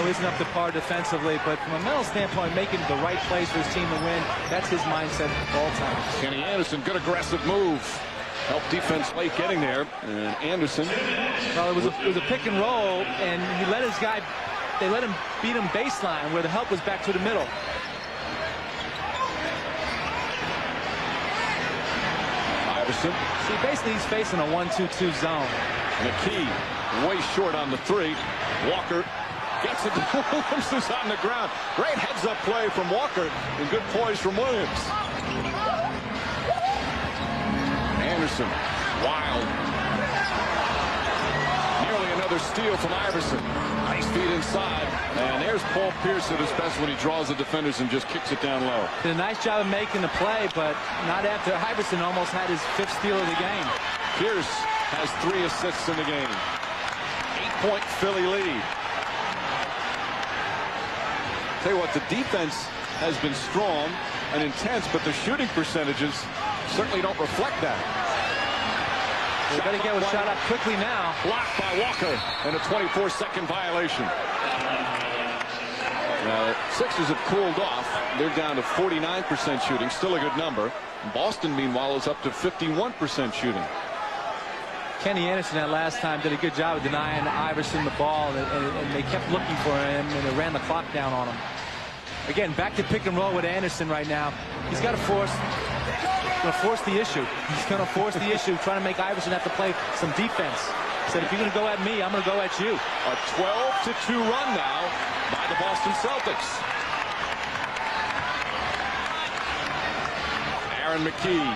isn't up to par defensively, but from a mental standpoint, making the right plays for his team to win, that's his mindset all times. Kenny Anderson, good aggressive move. Helped defense late getting there, and Anderson. Well, it was a pick and roll, and he let his guy. They let him beat him baseline where the help was back to the middle. Iverson. See, basically he's facing a 1-2-2 zone. McKee way short on the 3. Walker gets it. Williams is on the ground. Great heads-up play from Walker and good poise from Williams. Anderson, wild. Nearly another steal from Iverson. Nice feed inside. And there's Paul Pierce at his best when he draws the defenders and just kicks it down low. Did a nice job of making the play, but not after Iverson almost had his 5th steal of the game. Pierce has 3 assists in the game. 8-point Philly lead. Tell you what, the defense has been strong and intense, but the shooting percentages certainly don't reflect that. They better get a shot up quickly now. Blocked by Walker and a 24-second violation. Now, Sixers have cooled off. They're down to 49% shooting, still a good number. Boston, meanwhile, is up to 51% shooting. Kenny Anderson that last time did a good job of denying Iverson the ball, and they kept looking for him, and they ran the clock down on him. Again, back to pick and roll with Anderson right now. He's got to force the issue. He's going to force the issue, trying to make Iverson have to play some defense. He said, if you're going to go at me, I'm going to go at you. A 12-2 run now by the Boston Celtics. Aaron McKee.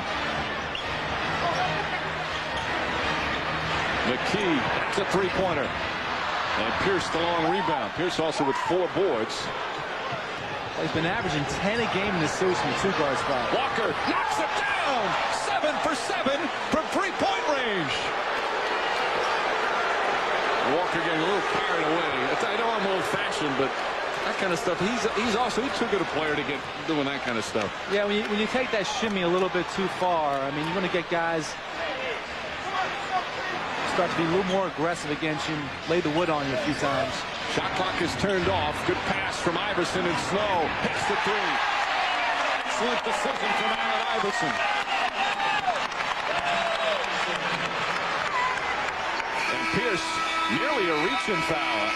McKee, that's a three-pointer. And Pierce the long rebound. Pierce also with 4 boards. He's been averaging 10 a game in this series from the 2-guard spot. Walker knocks it down. 7 for 7 from 3-point range. Walker getting a little carried away. I know I'm old-fashioned, but that kind of stuff. He's too good a player to get doing that kind of stuff. Yeah, when you take that shimmy a little bit too far, I mean, you're going to get guys start to be a little more aggressive against you and lay the wood on you a few times. Shot clock is turned off. Good pass from Iverson, and Snow hits the 3. Excellent decision from Allen Iverson. And Pierce, nearly a reach-in foul.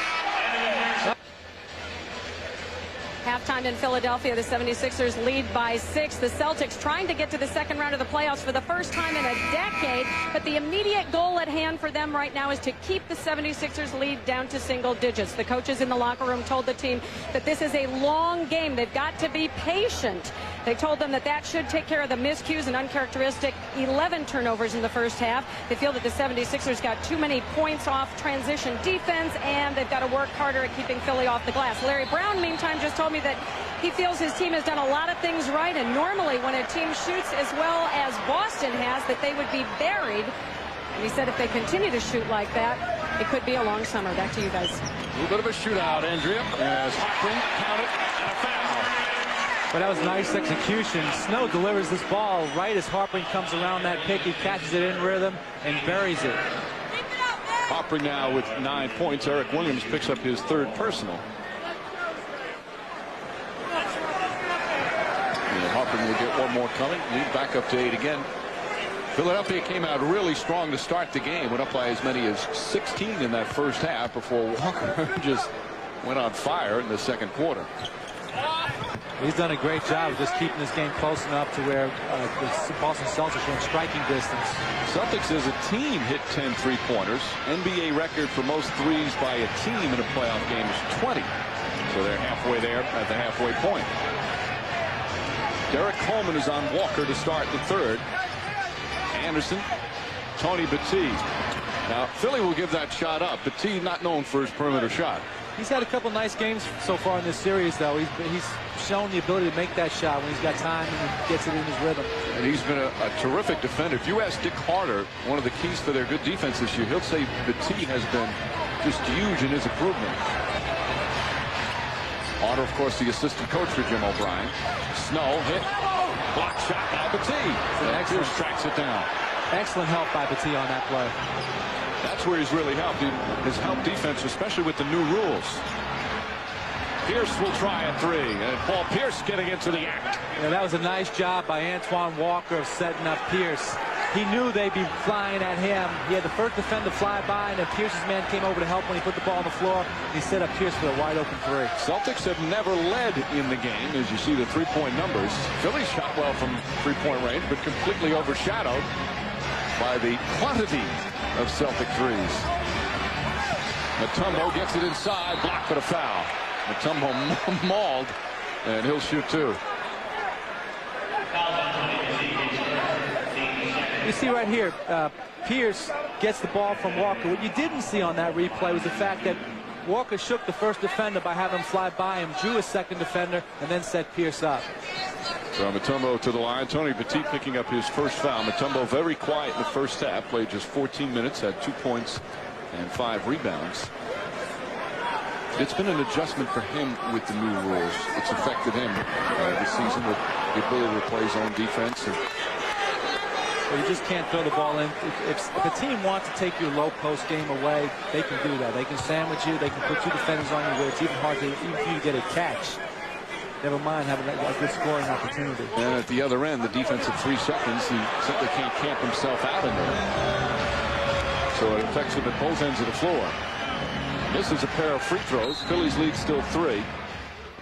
Halftime in Philadelphia, the 76ers lead by 6. The Celtics trying to get to the second round of the playoffs for the first time in a decade, but the immediate goal at hand for them right now is to keep the 76ers lead down to single digits. The coaches in the locker room told the team that this is a long game. They've got to be patient. They told them that should take care of the miscues and uncharacteristic 11 turnovers in the first half. They feel that the 76ers got too many points off transition defense, and they've got to work harder at keeping Philly off the glass. Larry Brown, meantime, just told me that he feels his team has done a lot of things right, and normally when a team shoots as well as Boston has, that they would be buried. And he said if they continue to shoot like that, it could be a long summer. Back to you guys. A little bit of a shootout, Andrea, as Hockman counted and a foul. But that was nice execution. Snow delivers this ball right as Harpring comes around that pick. He catches it in rhythm and buries it. Harpring now with 9 points. Eric Williams picks up his 3rd personal. And Harpring will get 1 more coming. Lead back up to 8 again. Philadelphia came out really strong to start the game. Went up by as many as 16 in that first half before Walker just went on fire in the second quarter. He's done a great job of just keeping this game close enough to where the Boston Celtics are in striking distance. Celtics as a team hit 10 3-pointers. NBA record for most threes by a team in a playoff game is 20. So they're halfway there at the halfway point. Derek Coleman is on Walker to start the third. Anderson, Tony Batiste. Now, Philly will give that shot up. Batiste not known for his perimeter shot. He's had a couple nice games so far in this series, though. He's shown the ability to make that shot when he's got time and he gets it in his rhythm. And he's been a terrific defender. If you ask Dick Carter, one of the keys for their good defense this year, he'll say Batiste has been just huge in his improvement. Carter, of course, the assistant coach for Jim O'Brien. Snow hit. Block shot by Batiste. And Pierce tracks it down. Excellent help by Batiste on that play. That's where he's really helped. His help defense, especially with the new rules. Pierce will try a three. And Paul Pierce getting into the act. Yeah, that was a nice job by Antoine Walker of setting up Pierce. He knew they'd be flying at him. He had the first defender fly by, and then Pierce's man came over to help when he put the ball on the floor. He set up Pierce for a wide-open three. Celtics have never led in the game, as you see the three-point numbers. Philly shot well from three-point range, but completely overshadowed by the quantity of Celtic threes. Mutombo gets it inside, blocked but a foul. Mutombo mauled, and he'll shoot two. You see right here, Pierce gets the ball from Walker. What you didn't see on that replay was the fact that Walker shook the first defender by having him fly by him, drew a second defender, and then set Pierce up. So Mutombo to the line. Tony Batiste picking up his first foul. Mutombo very quiet in the first half. Played just 14 minutes, had 2 points and 5 rebounds. It's been an adjustment for him with the new rules. It's affected him this season with the ability to play his own defense. Well, you just can't throw the ball in. If a team wants to take your low post game away, they can do that. They can sandwich you. They can put 2 defenders on you where it's even hard to even to get a catch. Never mind having a good scoring opportunity. And at the other end, the defense at 3 seconds, he simply can't camp himself out in there. So it affects him at both ends of the floor. Misses a pair of free throws. Philly's lead still 3.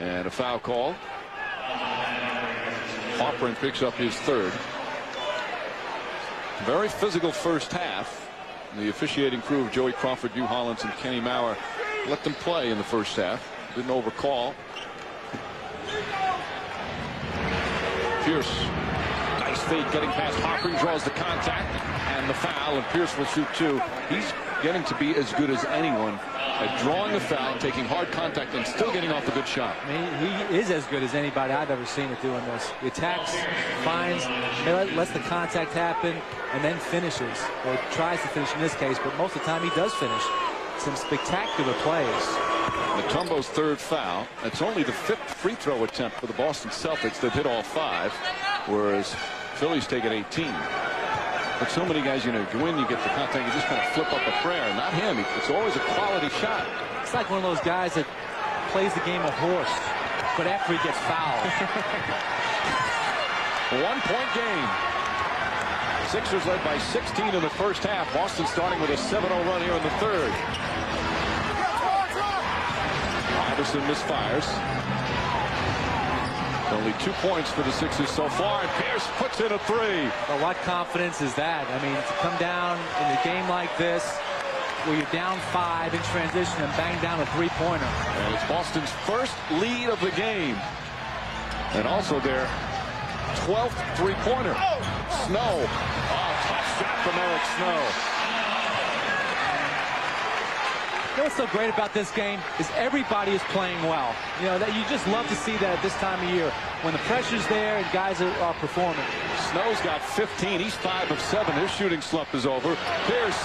And a foul call. Hopper picks up his third. Very physical first half. The officiating crew of Joey Crawford, Hugh Hollins, and Kenny Maurer let them play in the first half. Didn't overcall. Pierce, nice fake getting past Hopper, draws the contact and the foul, and Pierce will shoot 2. He's getting to be as good as anyone at drawing a foul, taking hard contact, and still getting off a good shot. I mean, he is as good as anybody I've ever seen at doing this. He attacks, finds, lets the contact happen, and then finishes. Or tries to finish in this case, but most of the time he does finish. Some spectacular plays. Mutombo's third foul. That's only the 5th free throw attempt for the Boston Celtics. They've hit all 5, whereas Philly's taken 18. But so many guys, you know, you win, you get the contact, you just kind of flip up a prayer. Not him. It's always a quality shot. It's like one of those guys that plays the game of horse, but after he gets fouled. 1-point game. Sixers led by 16 in the first half. Boston starting with a 7-0 run here in the third. Iverson misfires. Only 2 points for the Sixers so far, and Pierce puts in a 3. Well, what confidence is that? I mean, to come down in a game like this, where you're down 5 in transition and bang down a 3-pointer. And it's Boston's first lead of the game. And also their 12th 3-pointer. Snow. Oh, tough shot from Eric Snow. You know what's so great about this game is everybody is playing well. You know, that you just love to see that at this time of year when the pressure's there and guys are performing. Snow's got 15. He's 5 of 7. His shooting slump is over. Pierce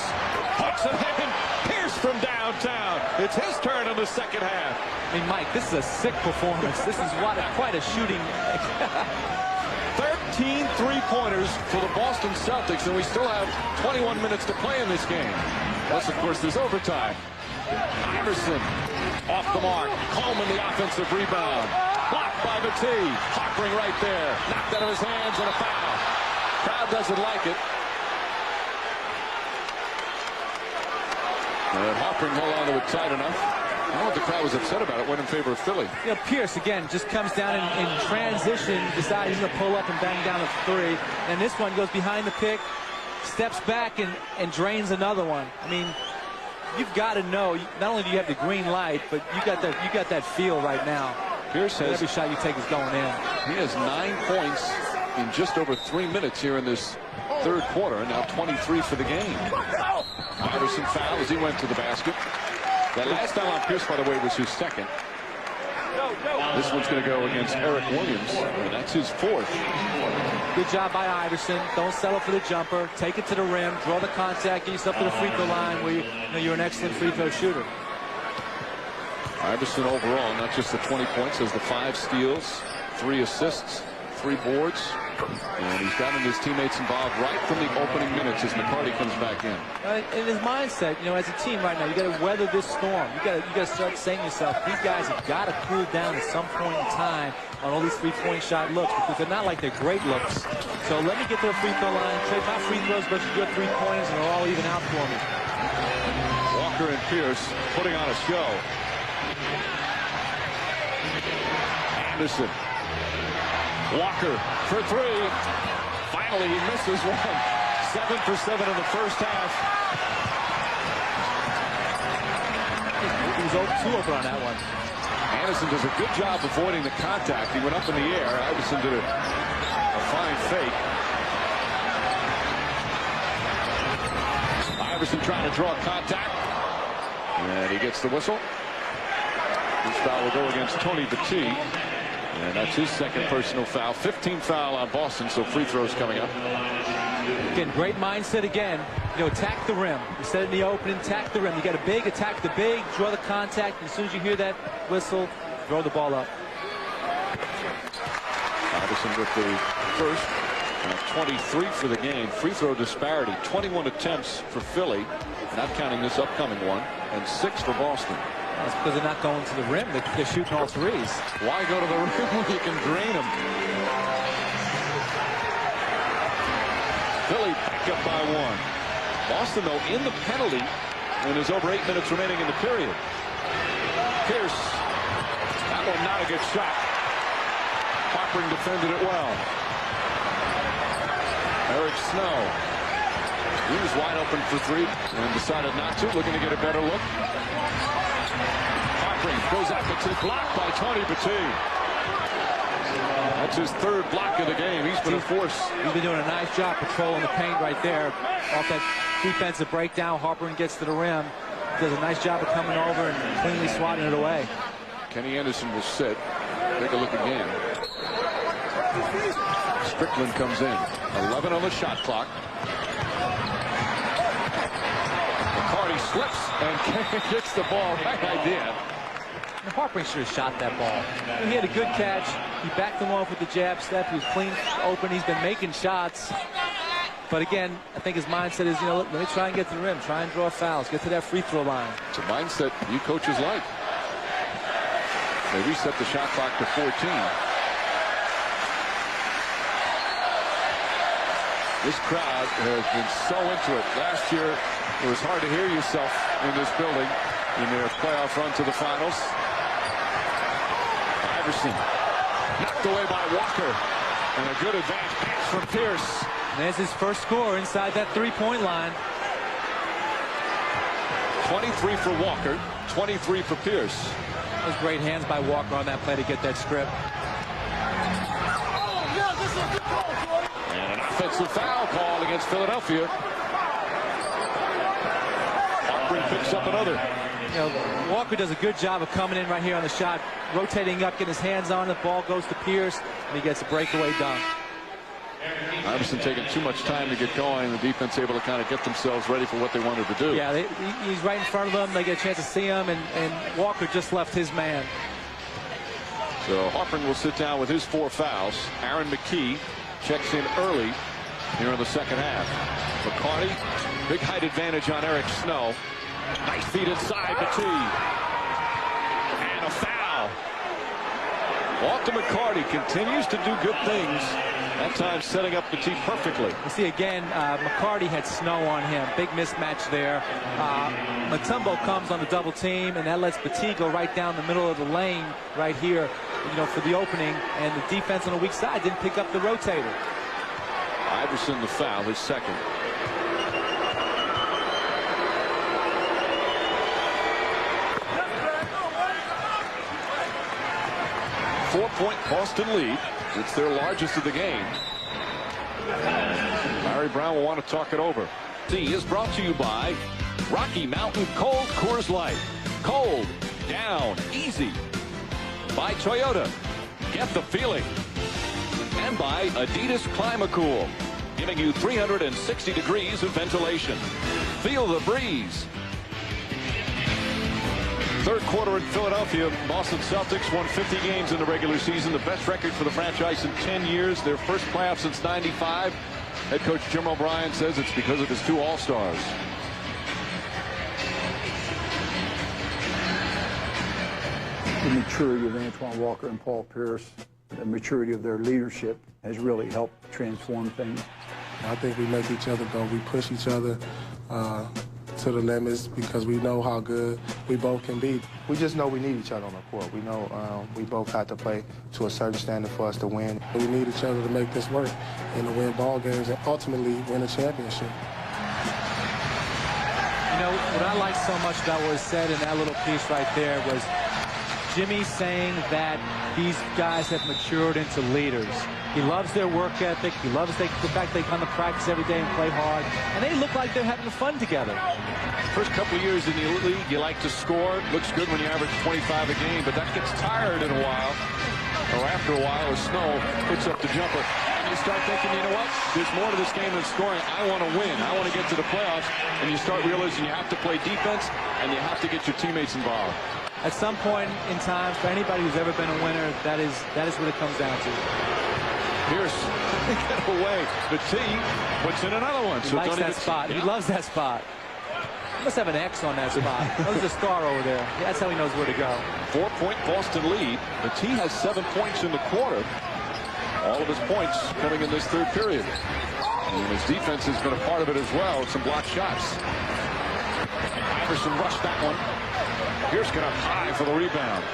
puts it in. Pierce from downtown. It's his turn in the second half. I mean, Mike, this is a sick performance. This is quite a shooting. 13 3-pointers for the Boston Celtics, and we still have 21 minutes to play in this game. Plus, of course, there's overtime. Iverson off the mark. Coleman the offensive rebound. Blocked by Batiste. Hoppering right there. Knocked out of his hands and a foul. Crowd doesn't like it. And Hoppering held on to it tight enough. I don't know what the crowd was upset about. It went in favor of Philly. You know, Pierce, again, just comes down in transition, decides he's going to pull up and bang down the three. And this one goes behind the pick, steps back and drains another one. I mean, you've got to know, not only do you have the green light, but you got that feel right now. Pierce has, every shot you take is going in. He has 9 points in just over 3 minutes here in this third quarter, and now 23 for the game. Iverson fouled as he went to the basket. That last foul on Pierce, by the way, was his second. This one's going to go against Eric Williams, and that's his fourth. Good job by Iverson. Don't settle for the jumper. Take it to the rim. Draw the contact. Get yourself to the free throw line where you're an excellent free throw shooter. Iverson overall, not just the 20 points, has the 5 steals, 3 assists, 3 boards. And he's gotten his teammates involved right from the opening minutes as McCarty comes back in. In his mindset, you know, as a team right now, you got to weather this storm. You got to start saying to yourself, these guys have got to cool down at some point in time on all these three-point shot looks, because they're not like they're great looks. So let me get to the free throw line, trade my free throws versus your 3-pointers, and they're all even out for me. Walker and Pierce putting on a show. Anderson. Walker for 3. Finally, he misses one. 7 for 7 in the first half. He was 2 over on that one. Anderson does a good job avoiding the contact. He went up in the air. Iverson did a fine fake. Iverson trying to draw contact. And he gets the whistle. This foul will go against Tony Battie. And that's his second personal foul. 15 foul on Boston, so free throws coming up. Again, great mindset again. You know, attack the rim. You said in the opening, attack the rim. You got a big, attack the big, draw the contact. And as soon as you hear that whistle, throw the ball up. Iverson with the first. 23 for the game. Free throw disparity. 21 attempts for Philly, not counting this upcoming one, and 6 for Boston. That's because they're not going to the rim. They're shooting all threes. Why go to the rim when you can drain them? Philly back up by 1. Boston, though, in the penalty, and there's over 8 minutes remaining in the period. Pierce. That one not a good shot. Harpering defended it well. Eric Snow. He was wide open for 3 and decided not to, looking to get a better look. Goes up, it's a block by Tony Battie. That's his 3rd block of the game. He's been a force. He's been doing a nice job patrolling the paint right there. Off that defensive breakdown, Harper gets to the rim. Does a nice job of coming over and cleanly swatting it away. Kenny Anderson will sit. Take a look again. Strickland comes in. 11 on the shot clock. McCarty slips and gets the ball. Right idea. Harper should have shot that ball. He had a good catch. He backed him off with the jab step. He was clean open. He's been making shots. But again, I think his mindset is, you know, let me try and get to the rim. Try and draw fouls. Get to that free throw line. It's a mindset you coaches like. They reset the shot clock to 14. This crowd has been so into it. Last year, it was hard to hear yourself in this building in their playoff run to the finals. Iverson knocked away by Walker, and a good advance pass from Pierce. And there's his first score inside that 3-point line. 23 for Walker, 23 for Pierce. Those great hands by Walker on that play to get that strip. And an offensive foul call against Philadelphia. Harper picks up another. You know, Walker does a good job of coming in right here on the shot, rotating up, getting his hands on it. Ball goes to Pierce, and he gets a breakaway dunk. Iverson taking too much time to get going. The defense able to kind of get themselves ready for what they wanted to do. Yeah, he's right in front of them. They get a chance to see him, and Walker just left his man. So Harper will sit down with his 4 fouls. Aaron McKee checks in early here in the second half. McCarty, big height advantage on Eric Snow. Nice feet inside Battie. And a foul. Off to McCarty, continues to do good things. That time setting up Petit perfectly. You see again, McCarty had snow on him. Big mismatch there. Mutombo comes on the double team, and that lets Petit go right down the middle of the lane right here, you know, for the opening. And the defense on the weak side didn't pick up the rotator. Iverson the foul, his second. Four-point Boston lead. It's their largest of the game. Larry Brown will want to talk it over. C is brought to you by Rocky Mountain Cold Coors Light. Cold, down, easy. By Toyota. Get the feeling. And by Adidas Climacool, giving you 360 degrees of ventilation. Feel the breeze. Third quarter in Philadelphia, Boston Celtics won 50 games in the regular season, the best record for the franchise in 10 years, their first playoff since '95. Head coach Jim O'Brien says it's because of his two All-Stars. The maturity of Antoine Walker and Paul Pierce, the maturity of their leadership has really helped transform things. I think we make each other go. We push each other to the limits because we know how good we both can be. We just know we need each other on the court. We know we both have to play to a certain standard for us to win. We need each other to make this work and to win ball games and ultimately win a championship. You know, what I like so much about what was said in that little piece right there was Jimmy saying that these guys have matured into leaders. He loves their work ethic. He loves the fact they come to practice every day and play hard. And they look like they're having fun together. First couple of years in the league, you like to score. Looks good when you average 25 a game, but that gets tired in a while. Or after a while, as Snow puts up the jumper. And you start thinking, you know what? There's more to this game than scoring. I want to win. I want to get to the playoffs. And you start realizing you have to play defense, and you have to get your teammates involved. At some point in time, for anybody who's ever been a winner, that is what it comes down to. Pierce, get away. Petit puts in another one. He likes that spot. He loves that spot. He must have an X on that spot. There's a star over there. That's how he knows where to go. 4-point Boston lead. Petit has 7 points in the quarter. All of his points coming in this third period. And his defense has been a part of it as well. Some blocked shots. Iverson rushed that one. Pierce got up high for the rebound.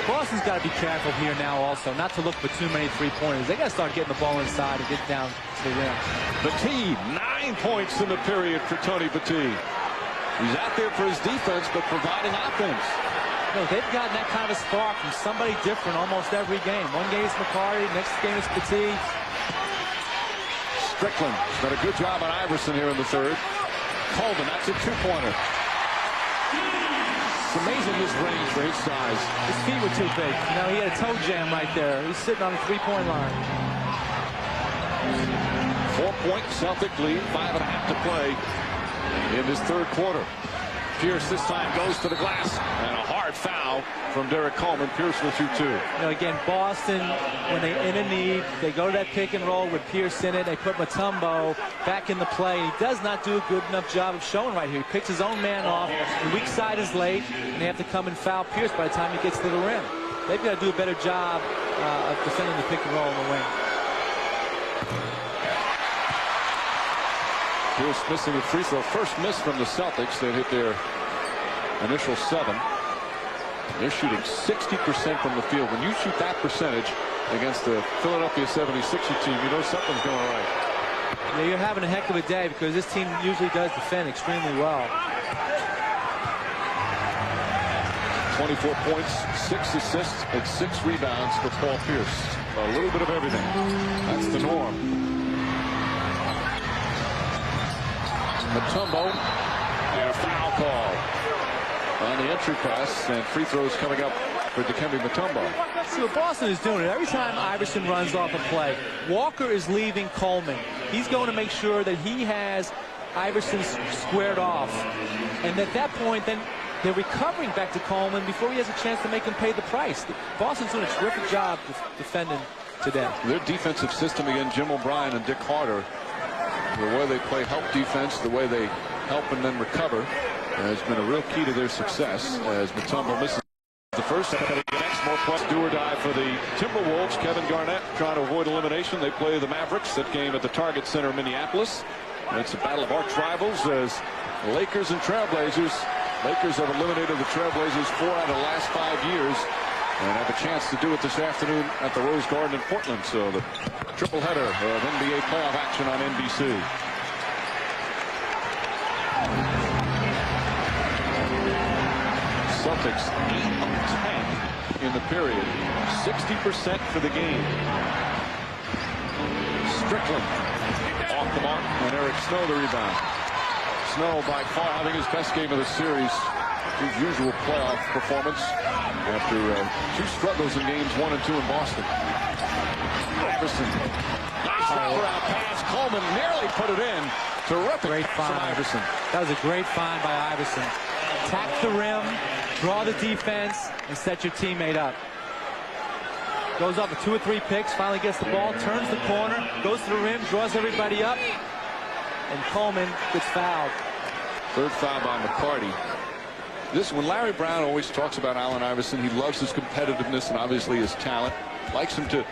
Boston's got to be careful here now also, not to look for too many three-pointers. They got to start getting the ball inside and get down to the rim. Petit, 9 points in the period for Tony Petit. He's out there for his defense, but providing offense. You know, they've gotten that kind of a spark from somebody different almost every game. One game is McCarty, next game is Petit. Strickland done a good job on Iverson here in the third. Coleman, that's a two-pointer. It's amazing his range for his size. His feet were too big. You know, he had a toe jam right there. He's sitting on the three-point line. 4-point Celtic lead, 5.5 to play in this third quarter. Pierce this time goes to the glass, and a hard foul from Derek Coleman. Pierce will shoot two. You know, again, Boston, when they're in a need, they go to that pick and roll with Pierce in it. They put Mutombo back in the play. He does not do a good enough job of showing right here. He picks his own man off. The weak side is late, and they have to come and foul Pierce by the time he gets to the rim. They've got to do a better job of defending the pick and roll in the wing. Pierce missing a free throw. First miss from the Celtics. They hit their initial 7. They're shooting 60% from the field. When you shoot that percentage against the Philadelphia 76er team, you know something's going right. Yeah, you're having a heck of a day because this team usually does defend extremely well. 24 points, 6 assists, and 6 rebounds for Paul Pierce. A little bit of everything. That's the norm. Mutombo, and a foul call on the entry pass, and free throws coming up for Dikembe Mutombo. See what Boston is doing. Every time Iverson runs off a play, Walker is leaving Coleman. He's going to make sure that he has Iverson squared off. And at that point, then they're recovering back to Coleman before he has a chance to make him pay the price. Boston's doing a terrific job defending today. Their defensive system, again, Jim O'Brien and Dick Harder, the way they play help defense, the way they help and then recover. has been a real key to their success as Mutombo misses the first. Next, more plus do or die for the Timberwolves. Kevin Garnett trying to avoid elimination. They play the Mavericks. That game at the Target Center in Minneapolis. And it's a battle of arch rivals as Lakers and Trailblazers. Lakers have eliminated the Trailblazers 4 out of the last 5 years and have a chance to do it this afternoon at the Rose Garden in Portland. So the triple header of NBA playoff action on NBC. Celtics 8 of 10 in the period. 60% for the game. Strickland off the mark, and Eric Snow the rebound. Snow by far having his best game of the series. His usual playoff performance after 2 struggles in games 1 and 2 in Boston. Iverson. Nice wraparound pass. Coleman nearly put it in. Terrific great pass from find. Iverson. That was a great find by Iverson. Attack the rim, draw the defense, and set your teammate up. Goes up with 2 or 3 picks, finally gets the ball, turns the corner, goes to the rim, draws everybody up, and Coleman gets fouled. 3rd foul by McCarty. When Larry Brown always talks about Allen Iverson, he loves his competitiveness and obviously his talent. Likes him to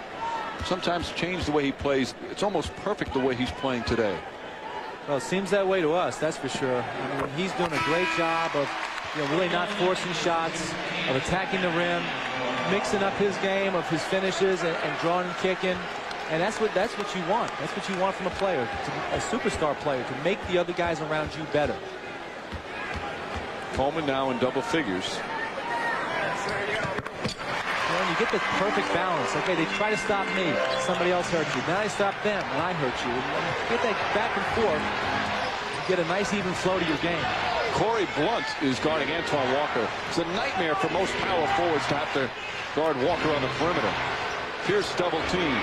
sometimes change the way he plays. It's almost perfect the way he's playing today. Well, it seems that way to us, that's for sure. I mean, he's doing a great job of really not forcing shots, of attacking the rim, mixing up his game of his finishes and drawing and kicking. And that's what you want. That's what you want from a player, a superstar player, to make the other guys around you better. Coleman now in double figures. When you get the perfect balance, okay, they try to stop me, somebody else hurts you. Now I stop them, and I hurt you. And get that back and forth, you get a nice even flow to your game. Corey Blunt is guarding Antoine Walker. It's a nightmare for most power forwards to have to guard Walker on the perimeter. Pierce double team.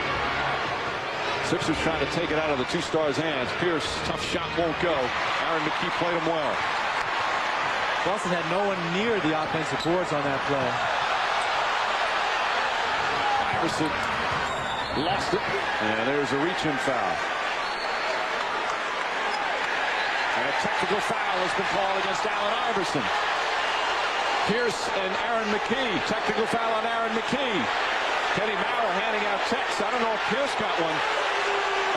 Sixers trying to take it out of the 2 stars' hands. Pierce, tough shot, won't go. Aaron McKee played him well. Boston had no one near the offensive boards on that play. Iverson lost it, and there's a reach-in foul. And a technical foul has been called against Allen Iverson. Pierce and Aaron McKee. Technical foul on Aaron McKee. Kenny Maurer handing out techs. I don't know if Pierce got one.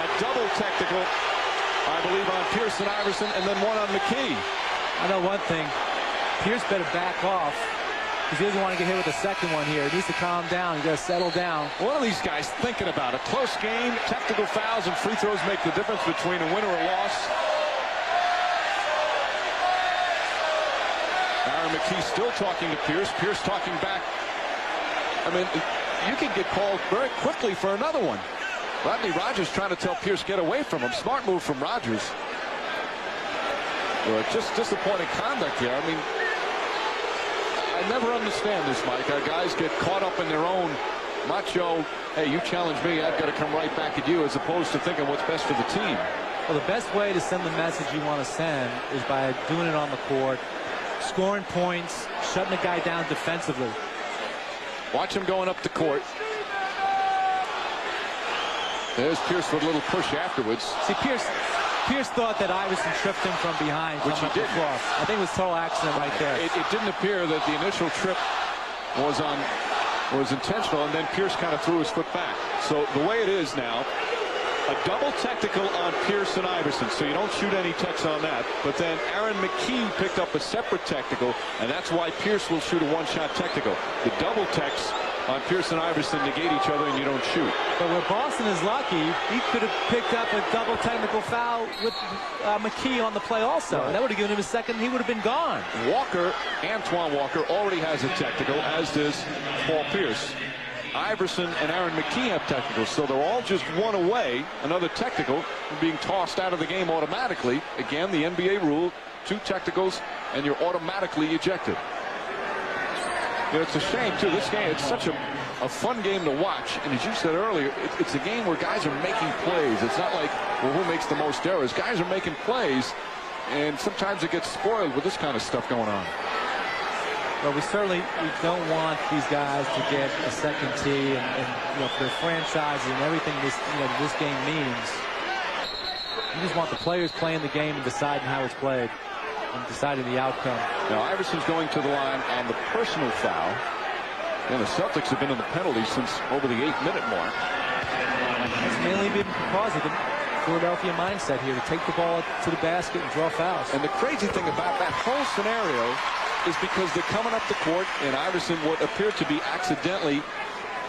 A double technical, I believe, on Pierce and Iverson, and then one on McKee. I know one thing. Pierce better back off, because he doesn't want to get hit with the second one here. He needs to calm down. He's got to settle down. One of these guys thinking about it. Close game, technical fouls and free throws make the difference between a win or a loss. Aaron McKee still talking to Pierce. Pierce talking back. I mean, you can get called very quickly for another one. Rodney Rogers trying to tell Pierce get away from him. Smart move from Rogers. Well, just disappointing conduct here. I mean, I never understand this, Mike. Our guys get caught up in their own macho, hey, you challenge me, I've got to come right back at you, as opposed to thinking what's best for the team. Well, the best way to send the message you want to send is by doing it on the court, scoring points, shutting the guy down defensively. Watch him going up the court. There's Pierce with a little push afterwards. See, Pierce thought that Iverson tripped him from behind. Which he did. I think it was total accident right there. It didn't appear that the initial trip was intentional, and then Pierce kind of threw his foot back. So the way it is now, a double technical on Pierce and Iverson, so you don't shoot any techs on that. But then Aaron McKee picked up a separate technical, and that's why Pierce will shoot a one-shot technical. The double techs on Pierce and Iverson negate each other, and you don't shoot. But where Boston is lucky, he could have picked up a double technical foul with McKee on the play also. Right. That would have given him a second. He would have been gone. Antoine Walker already has a technical, as does Paul Pierce. Iverson and Aaron McKee have technicals, so they're all just one away. Another technical from being tossed out of the game automatically. Again, the NBA rule, 2 technicals, and you're automatically ejected. You know, it's a shame, too. This game, it's such a fun game to watch. And as you said earlier, it's a game where guys are making plays. It's not like, well, who makes the most errors? Guys are making plays, and sometimes it gets spoiled with this kind of stuff going on. Well, we don't want these guys to get a second tee, and you know, for their franchises and everything this game means. You just want the players playing the game and deciding how it's played. in deciding the outcome. Now Iverson's going to the line on the personal foul. And the Celtics have been in the penalty since over the 8-minute mark. It's mainly been because of the Philadelphia mindset here to take the ball to the basket and draw fouls. And the crazy thing about that whole scenario is because they're coming up the court, and Iverson what appeared to be accidentally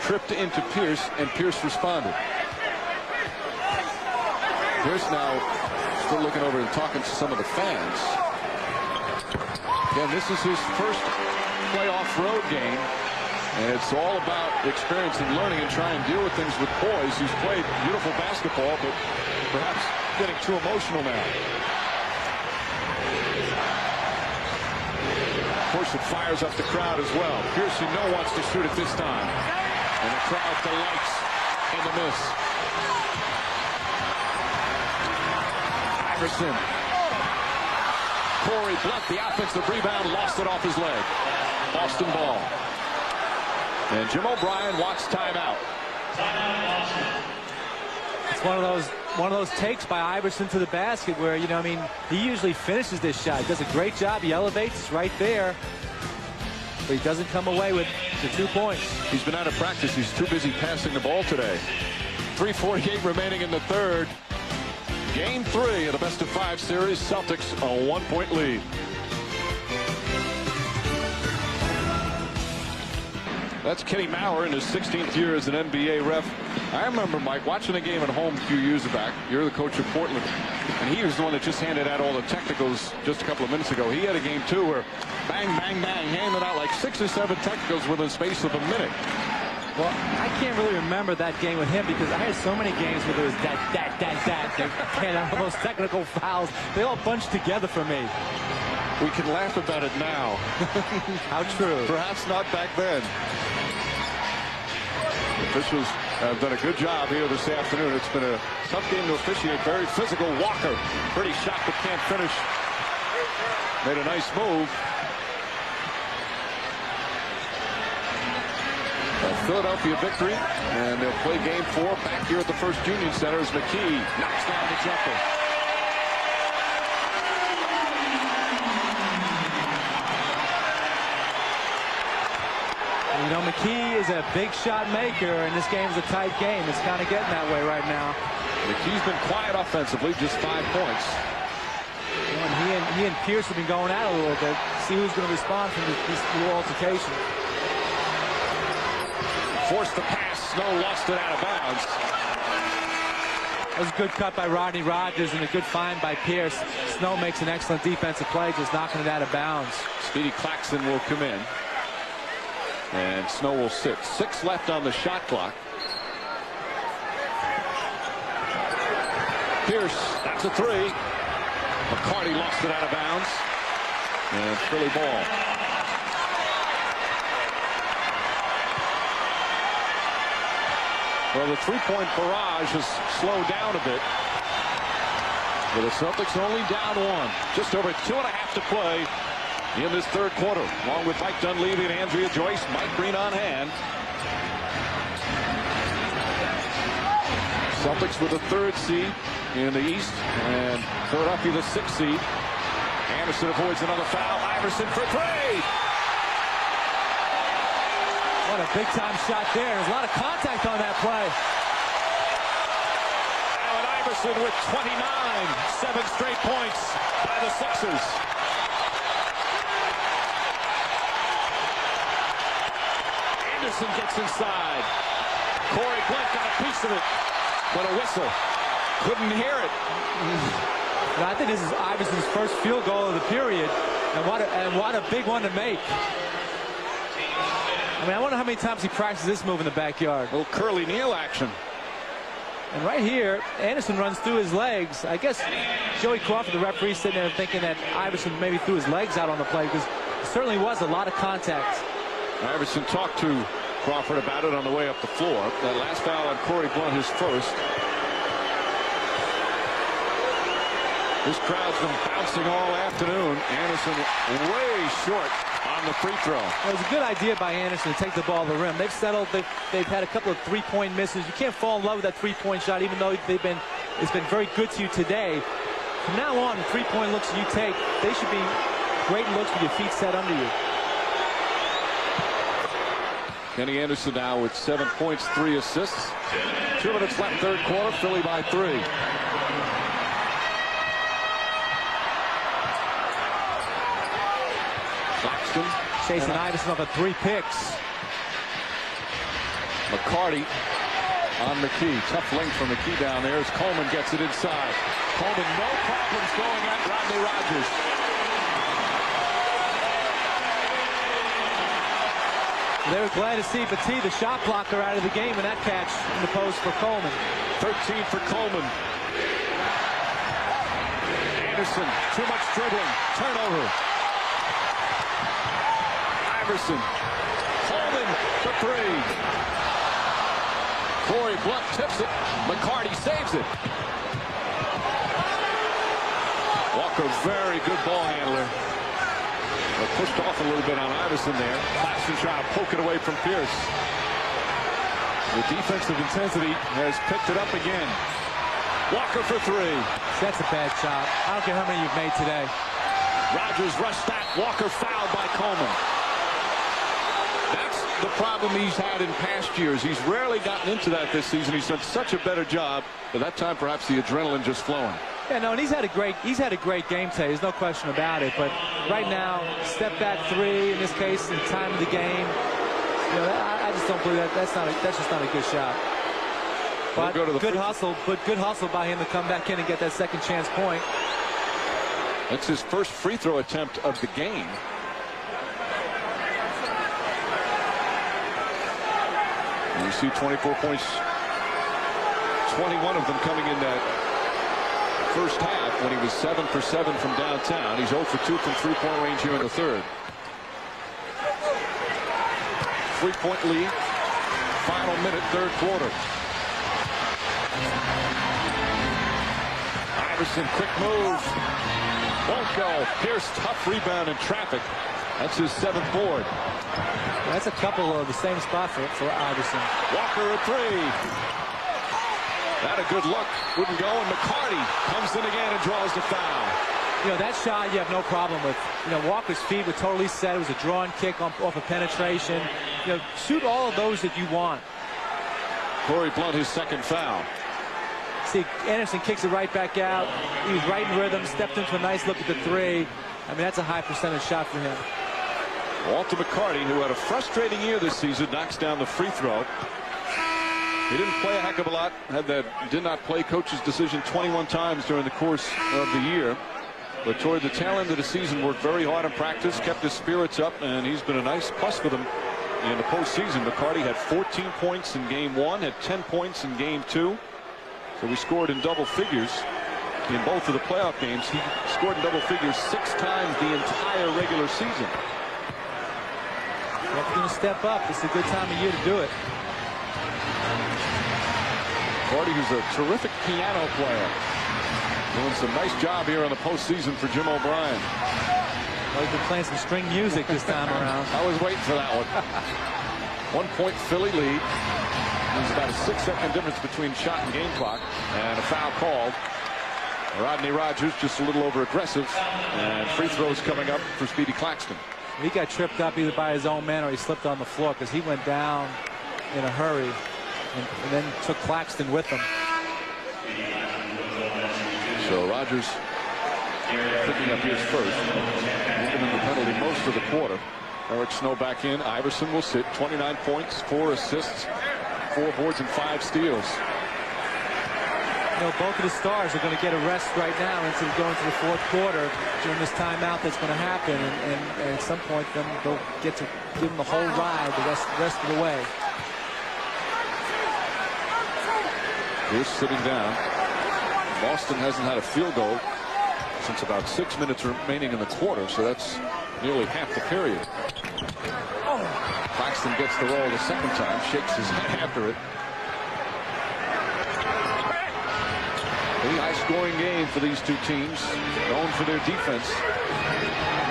tripped into Pierce, and Pierce responded. Pierce now still looking over and talking to some of the fans. Again, this is his first playoff road game. And it's all about experience and learning and trying to deal with things with boys. He's played beautiful basketball, but perhaps getting too emotional now. Of course, it fires up the crowd as well. Pierce, you know, wants to shoot it this time. And the crowd delights in the miss. Iverson. Corey Blunt, the offensive rebound, lost it off his leg. Boston ball. And Jim O'Brien wants timeout. It's one of those takes by Iverson to the basket where, you know, I mean, he usually finishes this shot. He does a great job. He elevates. It's right there. But he doesn't come away with the 2 points. He's been out of practice. He's too busy passing the ball today. 3:48 remaining in the third. Game 3 of the best-of-5 series. Celtics a 1-point lead. That's Kenny Maurer in his 16th year as an NBA ref. I remember, Mike, watching a game at home a few years back. You're the coach of Portland. And he was the one that just handed out all the technicals just a couple of minutes ago. He had a game, too, where bang, bang, bang, handed out like 6 or 7 technicals within the space of a minute. Well, I can't really remember that game with him because I had so many games where there was that. They had all those technical fouls. They all bunched together for me. We can laugh about it now. How true. Perhaps not back then. Officials have done a good job here this afternoon. It's been a tough game to officiate. Very physical. Walker, pretty shot but can't finish. Made a nice move. A Philadelphia victory, and they'll play game 4 back here at the First Union Center as McKee knocks down the jumper. You know, McKee is a big shot maker, and this game's a tight game. It's kind of getting that way right now. McKee's been quiet offensively, just 5 points. You know, and he and Pierce have been going at it a little bit. See who's going to respond from this little altercation. Forced the pass. Snow lost it out of bounds. That was a good cut by Rodney Rogers and a good find by Pierce. Snow makes an excellent defensive play, just knocking it out of bounds. Speedy Claxton will come in. And Snow will sit. 6 left on the shot clock. Pierce, that's a 3. McCarty lost it out of bounds. And Philly ball. Well, the 3-point barrage has slowed down a bit. But the Celtics only down 1. Just over 2.5 to play in this third quarter. Along with Mike Dunleavy and Andrea Joyce, Mike Green on hand. Celtics with the 3rd seed in the East, and Philadelphia the 6th seed. Anderson avoids another foul. Iverson for 3. What a big-time shot there. There's a lot of contact on that play. Allen Iverson with 29. 7 straight points by the Sixers. Anderson gets inside. Corey Blunt got a piece of it, but a whistle. Couldn't hear it. Now, I think this is Iverson's first field goal of the period, and what a big one to make. I mean, I wonder how many times he practiced this move in the backyard. A little Curly Neal action. And right here, Anderson runs through his legs. I guess Joey Crawford, the referee, sitting there thinking that Iverson maybe threw his legs out on the play, because it certainly was a lot of contact. Iverson talked to Crawford about it on the way up the floor. That last foul on Corey Blunt, his first. This crowd's been bouncing all afternoon. Anderson way short on the free throw. It was a good idea by Anderson to take the ball to the rim. They've settled. They've had a couple of 3-point misses. You can't fall in love with that 3-point shot, even though it's been very good to you today. From now on, three-point looks you take, they should be great looks with your feet set under you. Kenny Anderson now with 7 points, 3 assists. 2 minutes left, third quarter. Philly by 3. Claxton. Chasing Iverson off of 3 picks. McCarty on McKee. Tough length from McKee down there as Coleman gets it inside. Coleman, no problems going at Rodney Rogers. They were glad to see Battie, the shot blocker, out of the game, and that catch in the post for Coleman. 13 for Coleman. Anderson, too much dribbling. Turnover. Iverson. Coleman for 3. Corey Blunt tips it. McCarty saves it. Walker, very good ball handler. Pushed off a little bit on Iverson there. Claxton trying to poke it away from Pierce. The defensive intensity has picked it up again. Walker for 3. That's a bad shot. I don't care how many you've made today. Rogers rushed that. Walker fouled by Coleman. That's the problem he's had in past years. He's rarely gotten into that this season. He's done such a better job. But that time, perhaps the adrenaline just flowing. Yeah, no, and he's had a great game today. There's no question about it. But right now, step back 3 in this case, in time of the game. You know, I just don't believe that. That's just not a good shot. But we'll good hustle by him to come back in and get that second chance point. That's his first free throw attempt of the game. And you see 24 points, 21 of them coming in that first half when he was 7 for 7 from downtown. He's 0 for 2 from three-point range here in the third. 3-point lead. Final minute, third quarter. Iverson, quick move. Won't go. Pierce, tough rebound in traffic. That's his 7th board. That's a couple of the same spot for Iverson. Walker a 3. That a good look. Wouldn't go, and McCarty comes in again and draws the foul. You know, that shot you have no problem with. You know, Walker's feet were totally set. It was a drawn kick off of penetration. You know, shoot all of those that you want. Corey Blunt, his 2nd foul. See, Anderson kicks it right back out. He was right in rhythm, stepped into a nice look at the 3. I mean, that's a high percentage shot for him. Walter McCarty, who had a frustrating year this season, knocks down the free throw. He didn't play a heck of a lot. Did not play coach's decision 21 times during the course of the year. But toward the tail end of the season, worked very hard in practice, kept his spirits up, and he's been a nice plus for them in the postseason. McCarty had 14 points in game 1, had 10 points in game 2. So he scored in double figures in both of the playoff games. He scored in double figures 6 times the entire regular season. If you're going to step up, it's a good time of year to do it. McCarty, who's a terrific piano player, doing some nice job here in the postseason for Jim O'Brien. Well, he's been playing some string music this time around. I was waiting for that one. 1-point Philly lead. There's about a 6-second difference between shot and game clock, and a foul called. Rodney Rogers just a little over aggressive, and free throws coming up for Speedy Claxton. He got tripped up either by his own man or he slipped on the floor because he went down in a hurry and then took Claxton with him. So Rogers picking up his first. He's been in the penalty most of the quarter. Eric Snow back in. Iverson will sit. 29 points, 4 assists, 4 boards, and 5 steals. You know, both of the stars are going to get a rest right now until we go into the fourth quarter during this timeout that's going to happen. And at some point, then they'll get to give them the whole ride the rest of the way. Pierce sitting down. Boston hasn't had a field goal since about 6 minutes remaining in the quarter, so that's nearly half the period. Claxton gets the roll the second time, shakes his head after it. A high-scoring game for these two teams, known for their defense.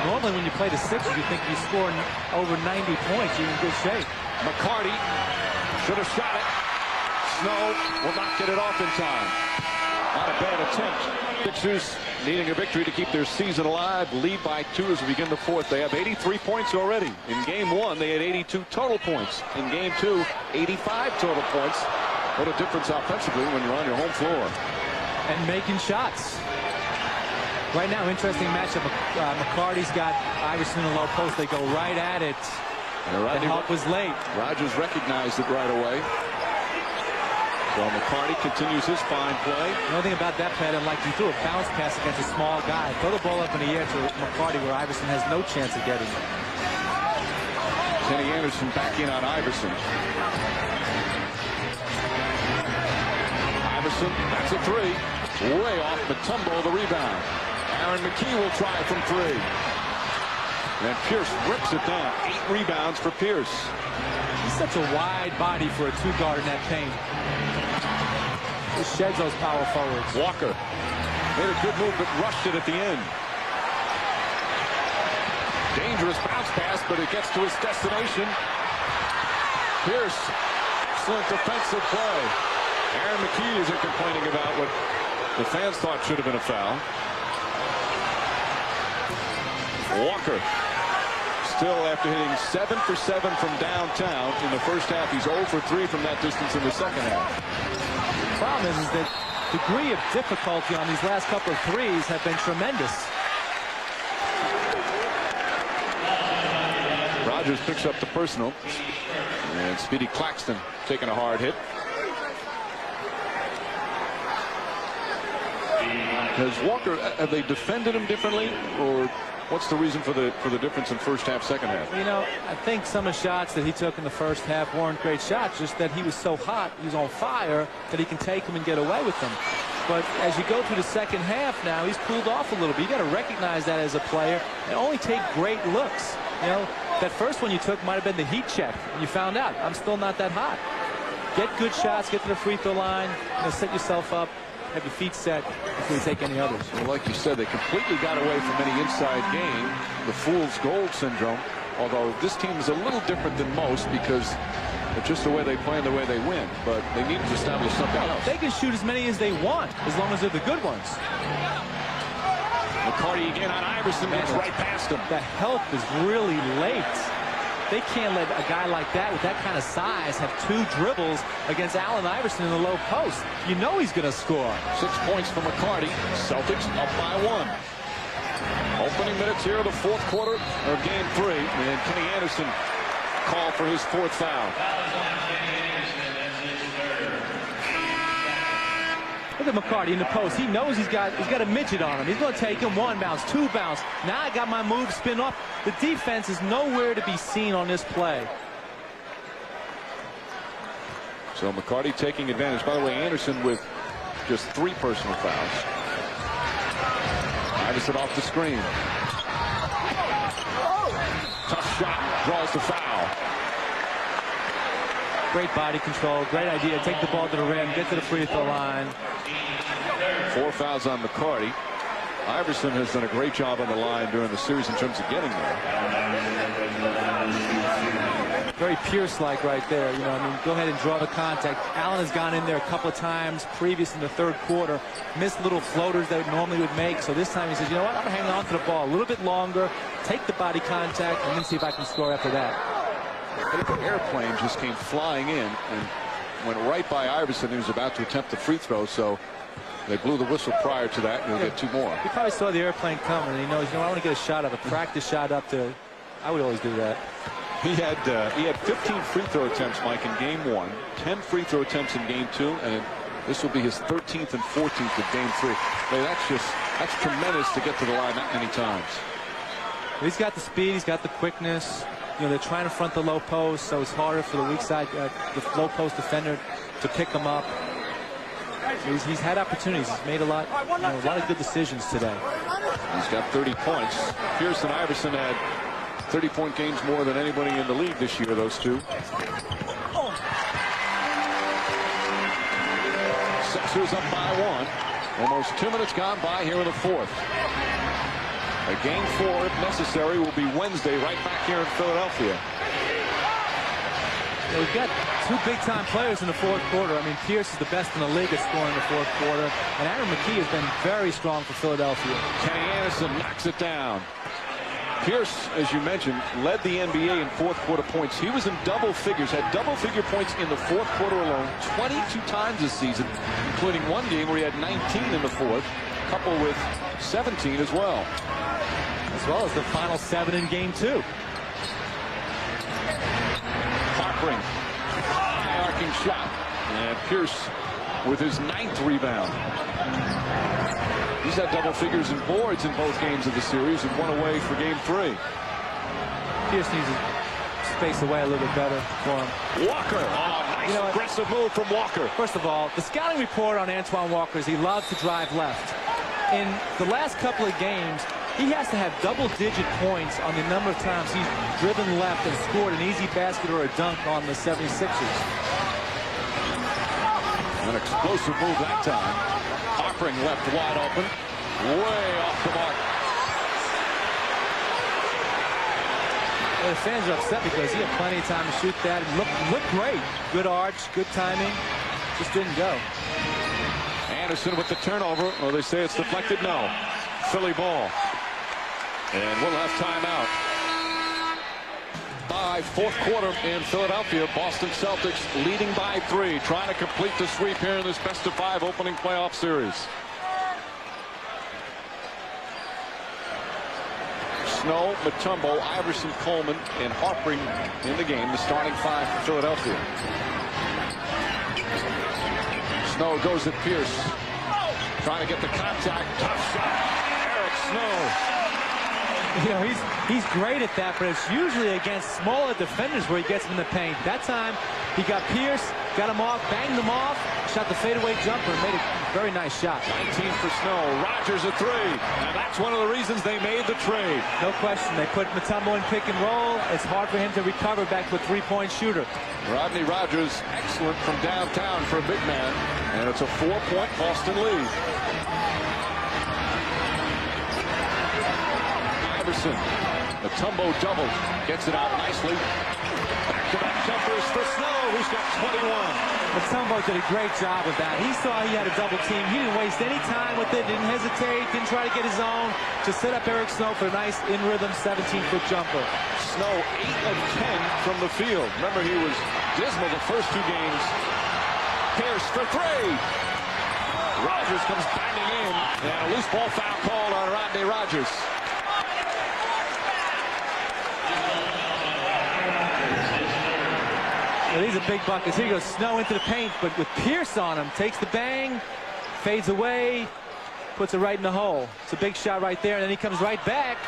Normally, when you play the Sixers, you think you score over 90 points, you're in good shape. McCarty should have shot it. Snow will not get it off in time. Not a bad attempt. Sixers needing a victory to keep their season alive. Lead by 2 as we begin the fourth. They have 83 points already. In game 1, they had 82 total points. In game 2, 85 total points. What a difference offensively when you're on your home floor. And making shots. Right now, interesting matchup. McCarty's got Iverson in the low post. They go right at it. The help was late. Rogers recognized it right away. So McCarty continues his fine play. The only thing about that play I didn't like, he threw a bounce pass against a small guy. Throw the ball up in the air to McCarty where Iverson has no chance of getting it. Kenny Anderson back in on Iverson. Iverson, that's a 3. Way off Mutombo, the rebound. Aaron McKee will try from 3. And Pierce rips it down. 8 rebounds for Pierce. He's such a wide body for a 2-guard in that paint. He sheds those power forwards. Walker made a good move, but rushed it at the end. Dangerous bounce pass, but it gets to its destination. Pierce, excellent defensive play. Aaron McKee isn't complaining about what the fans thought should have been a foul. Walker, still after hitting 7 for 7 from downtown in the first half. He's 0 for 3 from that distance in the second half. The problem is that degree of difficulty on these last couple of threes have been tremendous. Rogers picks up the personal. And Speedy Claxton taking a hard hit. Has Walker, have they defended him differently, or what's the reason for the difference in first half, second half? You know, I think some of the shots that he took in the first half weren't great shots, just that he was so hot, he was on fire, that he can take them and get away with them. But as you go through the second half now, he's cooled off a little bit. You got to recognize that as a player and only take great looks. You know, that first one you took might have been the heat check, and you found out, I'm still not that hot. Get good shots, get to the free throw line, you know, set yourself up, have your feet set before you take any others. Well, like you said, they completely got away from any inside game, the fool's gold syndrome, although this team is a little different than most because of just the way they play and the way they win, but they need to establish something else. They can shoot as many as they want, as long as they're the good ones. McCarty again on Iverson, gets right past him. The help is really late. They can't let a guy like that with that kind of size have 2 dribbles against Allen Iverson in the low post. You know he's going to score. 6 points for McCarty. Celtics up by 1. Opening minutes here of the fourth quarter of game 3. And Kenny Anderson called for his 4th foul. Look at McCarty in the post. He knows he's got a midget on him. He's going to take him 1 bounce, 2 bounce. Now I got my move, spin up. The defense is nowhere to be seen on this play. So McCarty taking advantage. By the way, Anderson with just 3 personal fouls. Iverson off the screen. Tough shot, draws the foul. Great body control, great idea. Take the ball to the rim, get to the free throw line. 4 fouls on McCarty. Iverson has done a great job on the line during the series in terms of getting there. Very Pierce-like right there. You know, I mean, go ahead and draw the contact. Allen has gone in there a couple of times previous in the third quarter, missed little floaters that normally would make. So this time he says, you know what, I'm hanging on to the ball a little bit longer, take the body contact, and then see if I can score after that. The airplane just came flying in and went right by Iverson, who was about to attempt the free throw. So they blew the whistle prior to that, and he'll get 2 more. He probably saw the airplane coming, and he knows, you know, I want to get a shot up, a practice shot up there. I would always do that. He had 15 free throw attempts, Mike, in game 1, 10 free throw attempts in game 2, and this will be his 13th and 14th of game 3. That's tremendous to get to the line that many times. He's got the speed, he's got the quickness. You know, they're trying to front the low post, so it's harder for the weak side, the low post defender to pick him up. He's had opportunities. He's made a lot of good decisions today. He's got 30 points. Pierce and Iverson had 30-point games more than anybody in the league this year, those two. Sixers up by 1. Almost 2 minutes gone by here in the fourth. A game 4, if necessary, will be Wednesday right back here in Philadelphia. We've got two big-time players in the fourth quarter. I mean, Pierce is the best in the league at scoring in the fourth quarter, and Aaron McKie has been very strong for Philadelphia. Kenny Anderson knocks it down. Pierce, as you mentioned, led the NBA in fourth quarter points. He was in double figures, had double-figure points in the fourth quarter alone 22 times this season, including one game where he had 19 in the fourth, coupled with 17 as well. As well as the final 7 in game 2. High arcing shot, and Pierce with his 9th rebound. He's had double figures in boards in both games of the series and one away for game 3. Pierce needs to space away a little bit better for him. Walker, nice aggressive move from Walker. First of all, the scouting report on Antoine Walker is he loves to drive left. In the last couple of games, he has to have double-digit points on the number of times he's driven left and scored an easy basket or a dunk on the 76ers. An explosive move that time. Offering left wide open. Way off the mark. Well, the fans are upset because he had plenty of time to shoot that. It looked great. Good arch, good timing. Just didn't go. Anderson with the turnover. Oh, they say it's deflected. No. Philly ball. And we'll have timeout. Fourth quarter in Philadelphia. Boston Celtics leading by 3, trying to complete the sweep here in this best-of-5 opening playoff series. Snow, Mutombo, Iverson, Coleman, and Harpring in the game. The starting 5 for Philadelphia. Snow goes at Pierce. Trying to get the contact. Tough shot. Eric Snow. You know, he's great at that, but it's usually against smaller defenders where he gets them in the paint. That time, he got Pierce, got him off, banged him off, shot the fadeaway jumper, and made a very nice shot. 19 for Snow. Rogers a 3. And that's one of the reasons they made the trade. No question. They put Mutombo in pick and roll. It's hard for him to recover back to a 3-point shooter. Rodney Rogers, excellent from downtown for a big man. And it's a 4-point Boston lead. Iverson, the Mutombo double, gets it out nicely. Back-to-back jumpers for Snow, who's got 21. Mutombo did a great job with that. He saw he had a double team. He didn't waste any time with it, didn't hesitate, didn't try to get his own. Just set up Eric Snow for a nice in-rhythm 17-foot jumper. Snow 8 of 10 from the field. Remember, he was dismal the first 2 games. Pierce for 3. Rogers comes banging in, and a loose ball foul called on Rodney Rogers. Well, these are big buckets. Here goes Snow into the paint, but with Pierce on him, takes the bang, fades away, puts it right in the hole. It's a big shot right there, and then he comes right back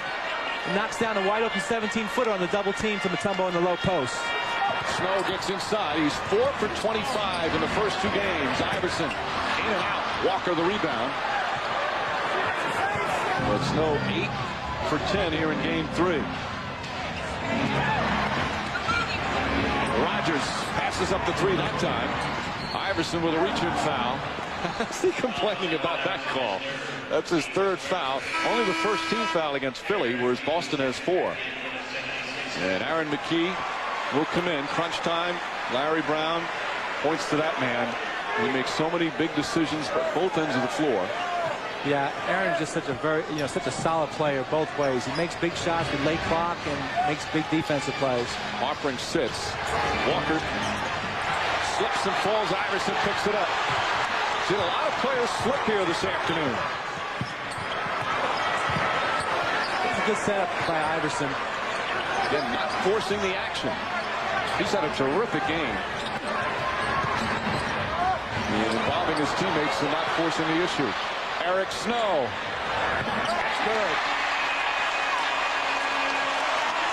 and knocks down a wide-open 17-footer on the double team to Mutombo in the low post. Snow gets inside. He's 4 for 25 in the first 2 games. Iverson in and out. Walker the rebound. But Snow 8 for 10 here in game 3. Rogers passes up the 3 that time. Iverson with a reach-in foul. Is he complaining about that call? That's his 3rd foul. Only the first team foul against Philly, whereas Boston has 4. And Aaron McKie will come in. Crunch time. Larry Brown points to that man. He makes so many big decisions at both ends of the floor. Yeah, Aaron's just such a such a solid player both ways. He makes big shots with late clock and makes big defensive plays. Harpring sits. Walker slips and falls. Iverson picks it up. Seen a lot of players slip here this afternoon. It's a good setup by Iverson. Again, not forcing the action. He's had a terrific game. And involving his teammates and not forcing the issue. Eric Snow. That's good.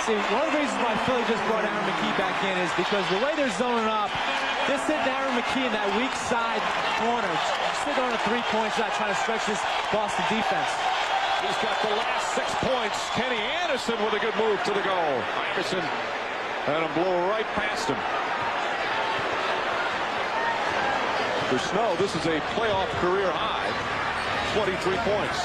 See, one of the reasons why Philly just brought Aaron McKie back in is because the way they're zoning up, they're sitting Aaron McKie in that weak side corner, sitting on a 3-point shot, trying to stretch this Boston defense. He's got the last 6 points. Kenny Anderson with a good move to the goal. Iverson had him blow right past him. For Snow, this is a playoff career high. 23 points.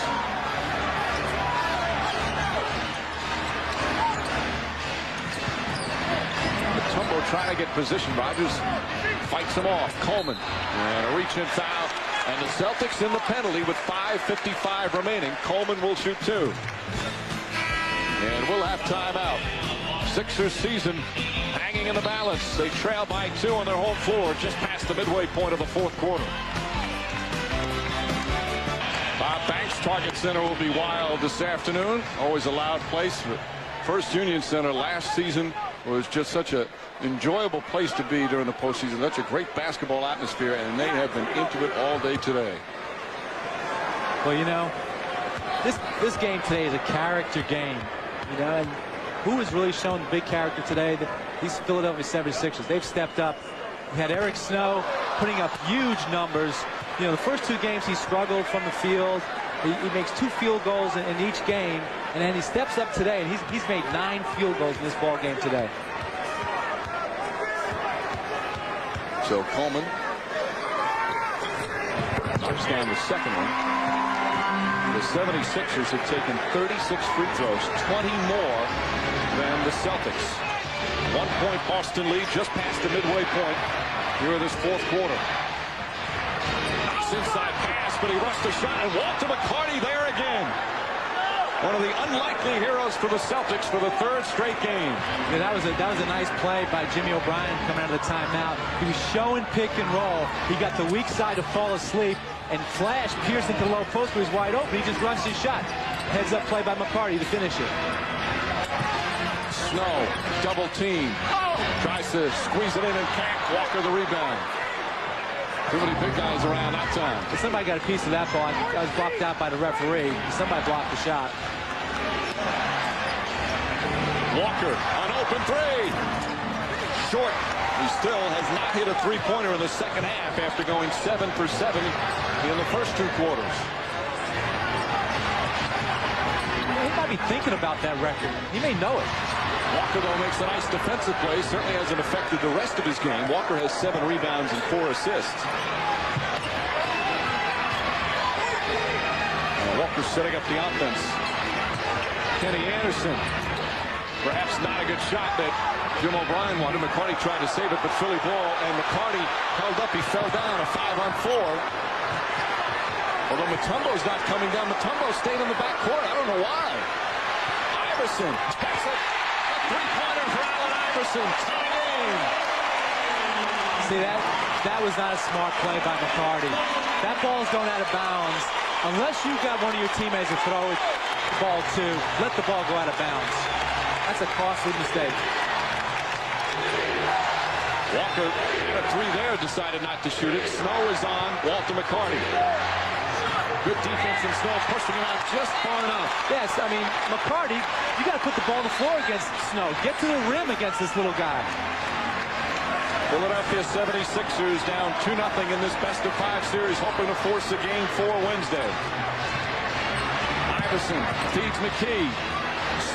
Mutombo trying to get position. Rodgers fights him off. Coleman and a reach-in foul. And the Celtics in the penalty with 5:55 remaining. Coleman will shoot 2. And we'll have timeout. Sixers season hanging in the balance. They trail by 2 on their home floor just past the midway point of the 4th quarter. Bob Banks Target Center will be wild this afternoon. Always a loud place. But First Union Center last season was just such an enjoyable place to be during the postseason. Such a great basketball atmosphere, and they have been into it all day today. Well, you know, this game today is a character game. You know, and who has really shown the big character today? These Philadelphia 76ers. They've stepped up. We had Eric Snow putting up huge numbers. You know, the first 2 games he struggled from the field. He makes 2 field goals in each game, and then he steps up today, and he's made 9 field goals in this ball game today. So Coleman knocks down the second one. The 76ers have taken 36 free throws, 20 more than the Celtics. 1-point Boston lead just past the midway point here in this 4th quarter. Nice inside pass, but he rushed the shot, and Walter McCarty there again. One of the unlikely heroes for the Celtics for the 3rd straight game. Yeah, that was a nice play by Jimmy O'Brien coming out of the timeout. He was showing pick and roll. He got the weak side to fall asleep and flash Pierce into the low post, where he's wide open. He just rushed his shot. Heads up play by McCarty to finish it. Snow double team. Tries to squeeze it in and can't. Walker the rebound. Too many big guys around that time. But somebody got a piece of that ball. I was blocked out by the referee. Somebody blocked the shot. Walker, an open 3. Short. He still has not hit a 3-pointer in the second half after going 7 for 7 in the first 2 quarters. He might be thinking about that record. He may know it. Walker, though, makes a nice defensive play. Certainly hasn't affected the rest of his game. Walker has 7 rebounds and 4 assists. Walker setting up the offense. Kenny Anderson. Perhaps not a good shot that Jim O'Brien wanted. McCarty tried to save it, but Philly ball, and McCarty held up. He fell down, a 5-on-4. Although Mutombo's not coming down. Mutombo stayed in the backcourt. I don't know why. Iverson. That's a 3-pointer for Allen Iverson. Tie game. See, that was not a smart play by McCarty. That ball's going out of bounds. Unless you've got one of your teammates to throw it the ball to, let the ball go out of bounds. That's a costly mistake. Walker had a 3 there, decided not to shoot it. Snow is on Walter McCarty. Good defense, and Snow pushing him out just far enough. Yes, I mean, McCarty, you got to put the ball on the floor against Snow. Get to the rim against this little guy. Philadelphia 76ers down 2-0 in this best-of-5 series, hoping to force a Game 4 Wednesday. Iverson feeds McKee.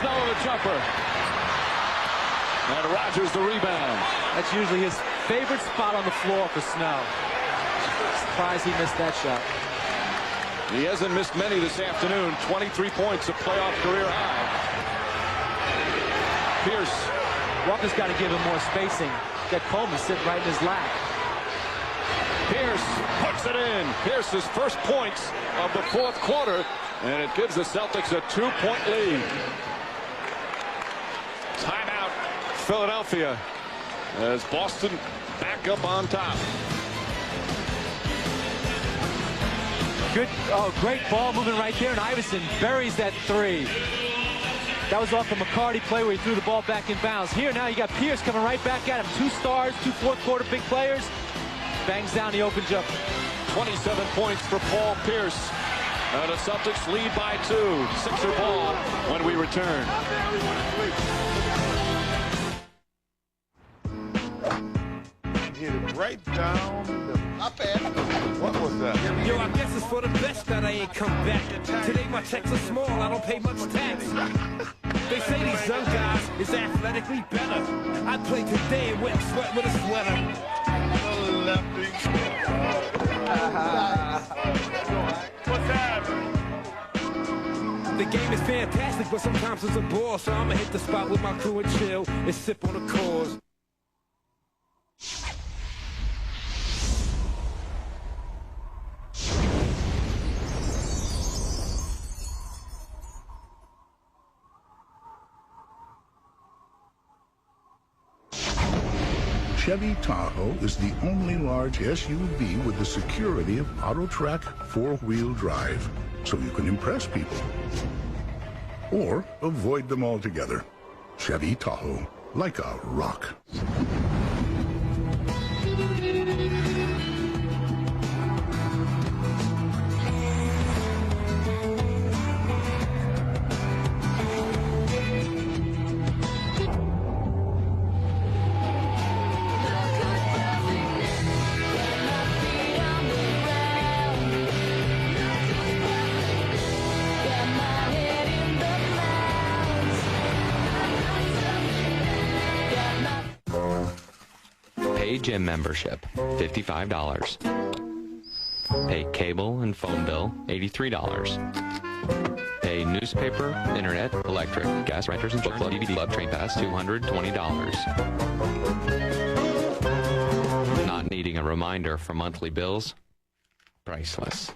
Snow the jumper. And Rodgers the rebound. That's usually his favorite spot on the floor for Snow. Surprised he missed that shot. He hasn't missed many this afternoon. 23 points, a playoff career high. Pierce. Walker's got to give him more spacing. Get Coleman sitting right in his lap. Pierce puts it in. Pierce's first points of the 4th quarter, and it gives the Celtics a 2-point lead. Timeout, Philadelphia, as Boston back up on top. Great ball movement right there, and Iverson buries that 3. That was off the McCarty play where he threw the ball back in bounds. Here now you got Pierce coming right back at him. 2 stars, 2 4th-quarter big players. Bangs down the open jumper. 27 points for Paul Pierce. The Celtics lead by 2. Sixer ball when we return. Hit it right down the What was that? Yo, I guess it's for the best that I ain't come back. Today my checks are small, I don't pay much tax. They say these young guys is athletically better. I play today and went and sweat with a sweater. What's happening? The game is fantastic, but sometimes it's a bore. So I'ma hit the spot with my crew and chill and sip on the cause. Chevy Tahoe is the only large SUV with the security of AutoTrack 4-wheel drive, so you can impress people. Or avoid them altogether. Chevy Tahoe, like a rock. Pay gym membership, $55. Pay cable and phone bill, $83. Pay newspaper, internet, electric, gas, renters, insurance, club, DVD, club, train pass, $220. Not needing a reminder for monthly bills? Priceless.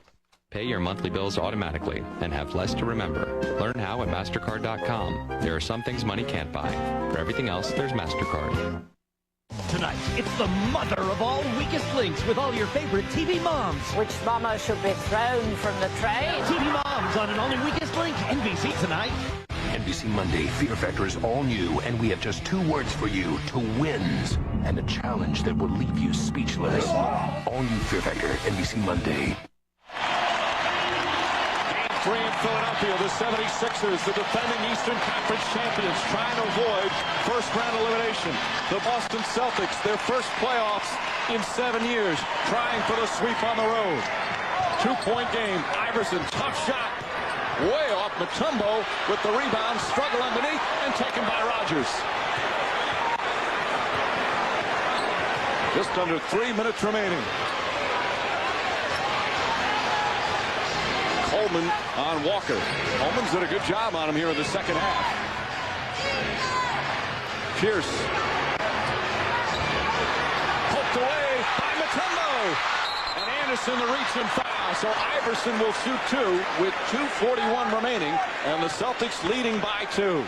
Pay your monthly bills automatically and have less to remember. Learn how at MasterCard.com. There are some things money can't buy. For everything else, there's MasterCard. Tonight, it's the mother of all weakest links with all your favorite TV moms. Which mama should be thrown from the train? TV moms on an only weakest link. NBC tonight. NBC Monday, Fear Factor is all new, and we have just 2 words for you: to wins, and a challenge that will leave you speechless. All new Fear Factor, NBC Monday. Game 3 in Philadelphia, the 76ers, the defending Eastern Conference champions, trying to avoid first-round elimination. The Boston Celtics, their first playoffs in 7 years, trying for the sweep on the road. 2-point game. Iverson, tough shot. Way off. Mutombo with the rebound, struggle underneath, and taken by Rodgers. Just under 3 minutes remaining. Coleman on Walker. Coleman's did a good job on him here in the second half. Pierce. Poked away by Mutombo. And Anderson the reach and foul. So Iverson will shoot 2 with 2:41 remaining. And the Celtics leading by 2.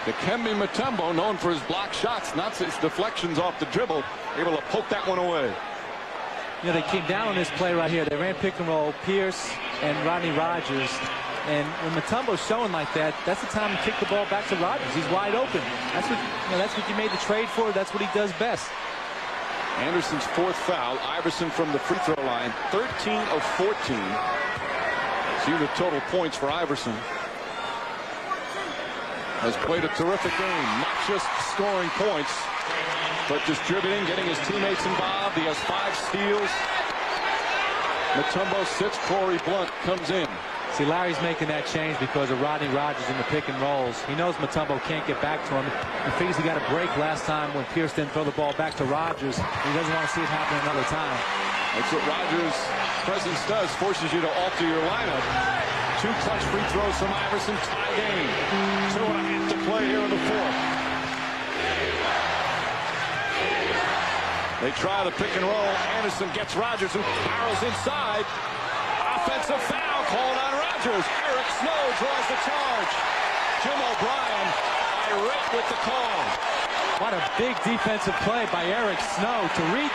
Dikembe Mutombo, known for his block shots, not his deflections off the dribble, able to poke that one away. You know, they came down on this play right here. They ran pick and roll, Pierce and Rodney Rodgers. And when Mutombo's showing like that, that's the time to kick the ball back to Rodgers. He's wide open. That's what you made the trade for. That's what he does best. Anderson's 4th foul. Iverson from the free throw line, 13 of 14. See the total points for Iverson. Has played a terrific game, not just scoring points, but distributing, getting his teammates involved. He has 5 steals. Mutombo sits. Corey Blunt comes in. See, Larry's making that change because of Rodney Rodgers in the pick and rolls. He knows Mutombo can't get back to him. He figures he got a break last time when Pierce didn't throw the ball back to Rodgers. He doesn't want to see it happen another time. That's what Rodgers' presence does, forces you to alter your lineup. 2 clutch free throws from Iverson, tie game. 2.5 to play here in the 4th. They try the pick and roll. Anderson gets Rodgers, who barrels inside. Offensive foul called on Rodgers. Eric Snow draws the charge. Jim O'Brien irate with the call. What a big defensive play by Eric Snow to read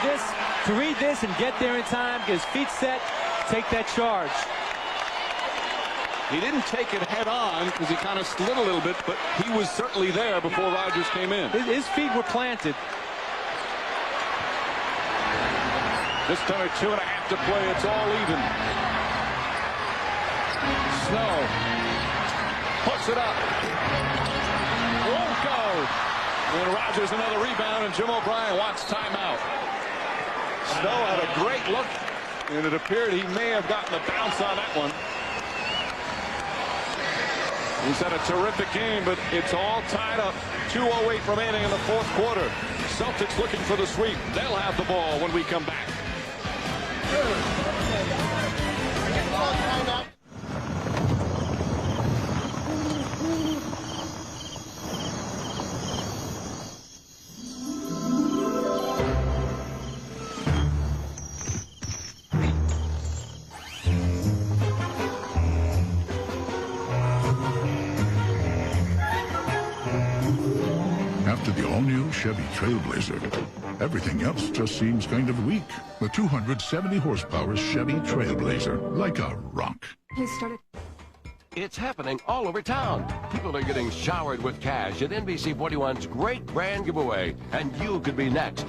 this and get there in time, get his feet set, take that charge. He didn't take it head on because he kind of slid a little bit, but he was certainly there before Rodgers came in. His feet were planted. Just under 2.5 to play. It's all even. Snow puts it up. Won't go. And Rodgers another rebound, and Jim O'Brien wants timeout. Snow had a great look, and it appeared he may have gotten a bounce on that one. He's had a terrific game, but it's all tied up. 2:08 remaining in the 4th quarter. Celtics looking for the sweep. They'll have the ball when we come back. to the all-new Chevy Trailblazer. Everything else just seems kind of weak. The 270 horsepower Chevy Trailblazer, like a rock. Please start it. It's happening all over town. People are getting showered with cash at NBC 41's great brand giveaway, and you could be next.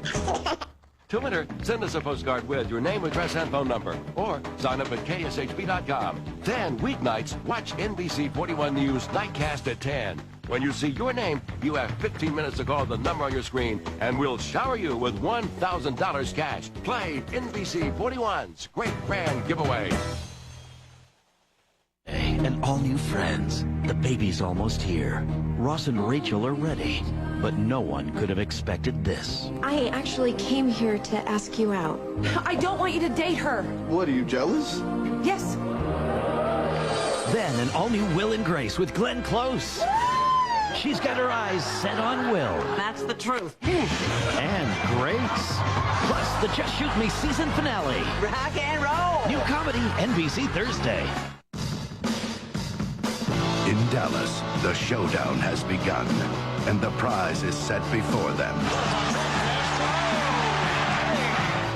To enter, send us a postcard with your name, address, and phone number, or sign up at kshb.com. Then, weeknights, watch NBC 41 News Nightcast at 10. When you see your name, you have 15 minutes to call the number on your screen, and we'll shower you with $1,000 cash. Play NBC 41's great brand giveaway. And all new friends. The baby's almost here. Ross and Rachel are ready, but no one could have expected this. I actually came here to ask you out. I don't want you to date her. What, are you jealous? Yes. Then an all-new Will and Grace with Glenn Close. She's got her eyes set on Will. That's the truth. And Grace. Plus the Just Shoot Me season finale. Rock and roll. New comedy, NBC Thursday. In Dallas, the showdown has begun, and the prize is set before them.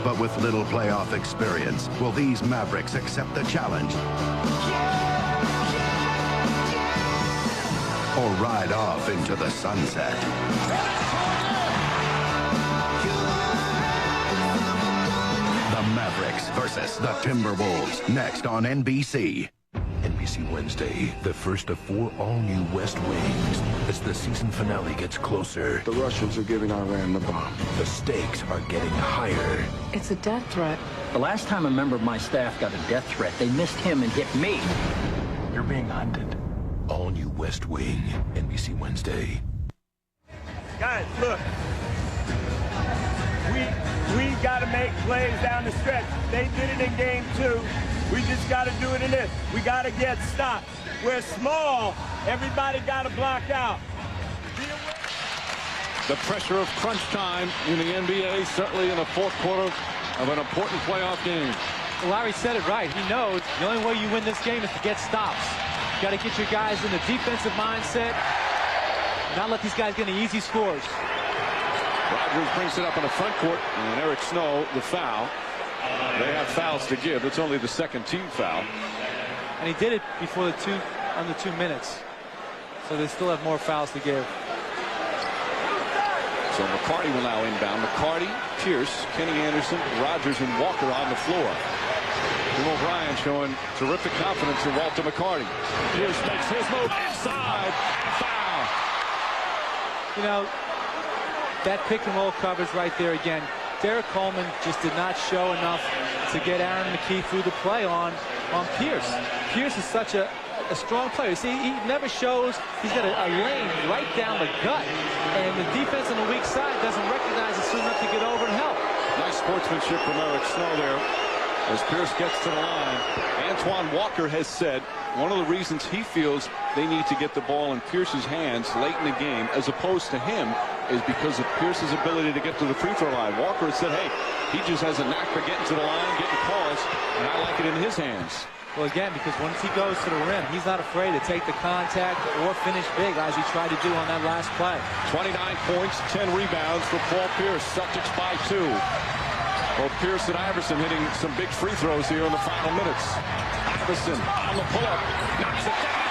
But with little playoff experience, will these Mavericks accept the challenge? Or ride off into the sunset? The Mavericks versus the Timberwolves, next on NBC. NBC Wednesday, the first of 4 all-new West Wings. As the season finale gets closer, The Russians are giving Iran the bomb. the stakes are getting higher. It's a death threat. The last time a member of my staff got a death threat, they missed him and hit me. You're being hunted. All-new West Wing, NBC Wednesday. Guys, look. We got to make plays down the stretch. They did it in game 2. We just got to do it in this. We got to get stops. We're small. Everybody got to block out. The pressure of crunch time in the NBA, certainly in the fourth quarter of an important playoff game. Larry said it right. He knows the only way you win this game is to get stops. You got to get your guys in the defensive mindset, not let these guys get any easy scores. Rodgers brings it up in the front court, and Eric Snow, the foul. They have fouls to give. It's only the second team foul. And he did it before under 2 minutes. So they still have more fouls to give. So McCarty will now inbound. McCarty, Pierce, Kenny Anderson, Rodgers, and Walker on the floor. Jim O'Brien showing terrific confidence in Walter McCarty. Pierce makes his move inside. Foul. You know, that pick and roll coverage right there again. Derek Coleman just did not show enough to get Aaron McKee through the play on Pierce. Pierce is such a strong player. See, he never shows. He's got a lane right down the gut. And the defense on the weak side doesn't recognize it soon enough to get over and help. Nice sportsmanship from Eric Snow there as Pierce gets to the line. Antoine Walker has said one of the reasons he feels they need to get the ball in Pierce's hands late in the game as opposed to him is because of Pierce's ability to get to the free throw line. Walker has said, hey, he just has a knack for getting to the line, getting calls, and I like it in his hands. Well, again, because once he goes to the rim, he's not afraid to take the contact or finish big, as he tried to do on that last play. 29 points, 10 rebounds for Paul Pierce. Celtics by 2. Both Pierce and Iverson hitting some big free throws here in the final minutes. Iverson on the pull-up, knocks it down.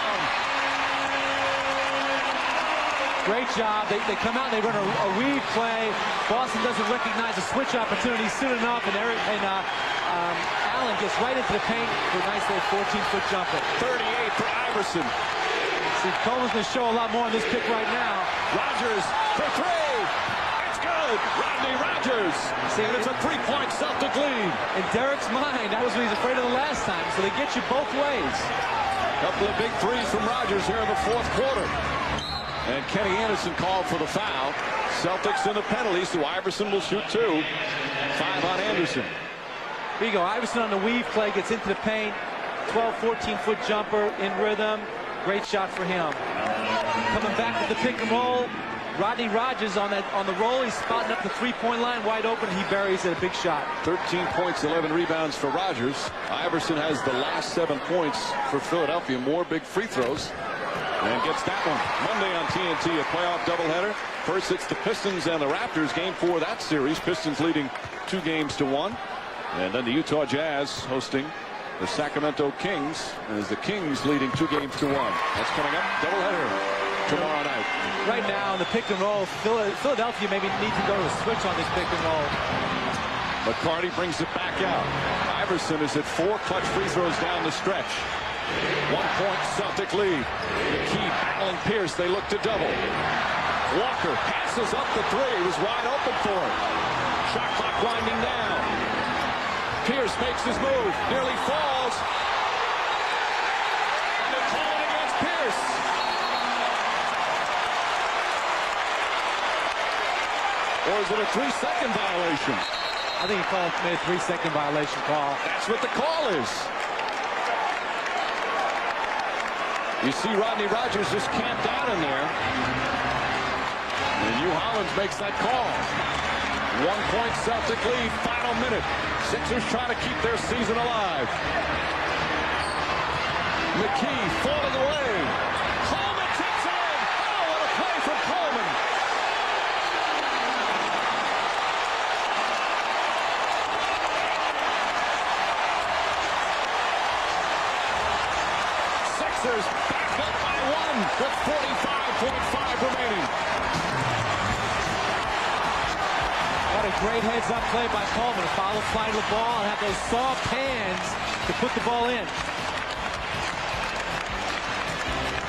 Great job. They come out and they run a read play. Boston doesn't recognize a switch opportunity soon enough, and Allen gets right into the paint for a nice little 14-foot jumper. 38 for Iverson. See, Coleman's going to show a lot more on this pick right now. Rodgers for 3. It's good. Rodney Rodgers. See, and it's a 3-point Celtic lead. In Derek's mind, that was what he's afraid of the last time. So they get you both ways. Couple of big threes from Rodgers here in the fourth quarter. And Kenny Anderson called for the foul. Celtics in the penalty, so Iverson will shoot 2. 5 on Anderson. Here you go. Iverson on the weave play, gets into the paint. 12, 14-foot jumper in rhythm. Great shot for him. Coming back with the pick and roll. Rodney Rodgers on the roll. He's spotting up the three-point line wide open. He buries it. A big shot. 13 points, 11 rebounds for Rodgers. Iverson has the last 7 points for Philadelphia. More big free throws. And gets that one Monday on TNT, a playoff doubleheader. First it's the Pistons and the Raptors, game 4 of that series. Pistons leading 2-1. And then the Utah Jazz hosting the Sacramento Kings as the Kings leading 2-1. That's coming up, doubleheader tomorrow night. Right now in the pick and roll, Philadelphia maybe needs to go to a switch on this pick and roll. McCarty brings it back out. Iverson is at 4 clutch free throws down the stretch. 1-point Celtic lead. McKee battling Pierce. They look to double. Walker passes up the 3. He was wide open for it. Shot clock winding down. Pierce makes his move. Nearly falls. And they're calling against Pierce. Or is it a 3-second violation? I think he made a 3-second violation call. That's what the call is. You see Rodney Rogers just camped out in there. And Hugh Hollins makes that call. 1-point Celtic lead, final minute. Sixers trying to keep their season alive. McKee falling away. Coleman takes it in. Oh, what a play from Coleman. Sixers back up by 1 with 45.5 remaining. What a great heads-up play by Coleman to follow fly to the ball and have those soft hands to put the ball in.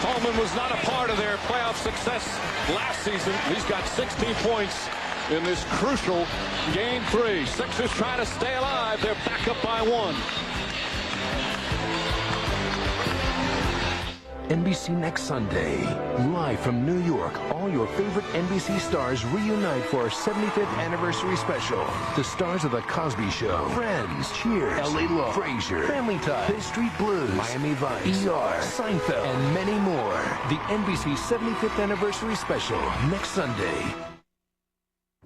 Coleman was not a part of their playoff success last season. He's got 16 points in this crucial Game 3. Sixers trying to stay alive. They're back up by 1. NBC next Sunday. Live from New York, all your favorite NBC stars reunite for our 75th anniversary special. The stars of The Cosby Show, Friends, Cheers, L.A. Law, Frasier, Family Ties, Hill Street Blues, Miami Vice, ER, Seinfeld, and many more. The NBC 75th anniversary special next Sunday.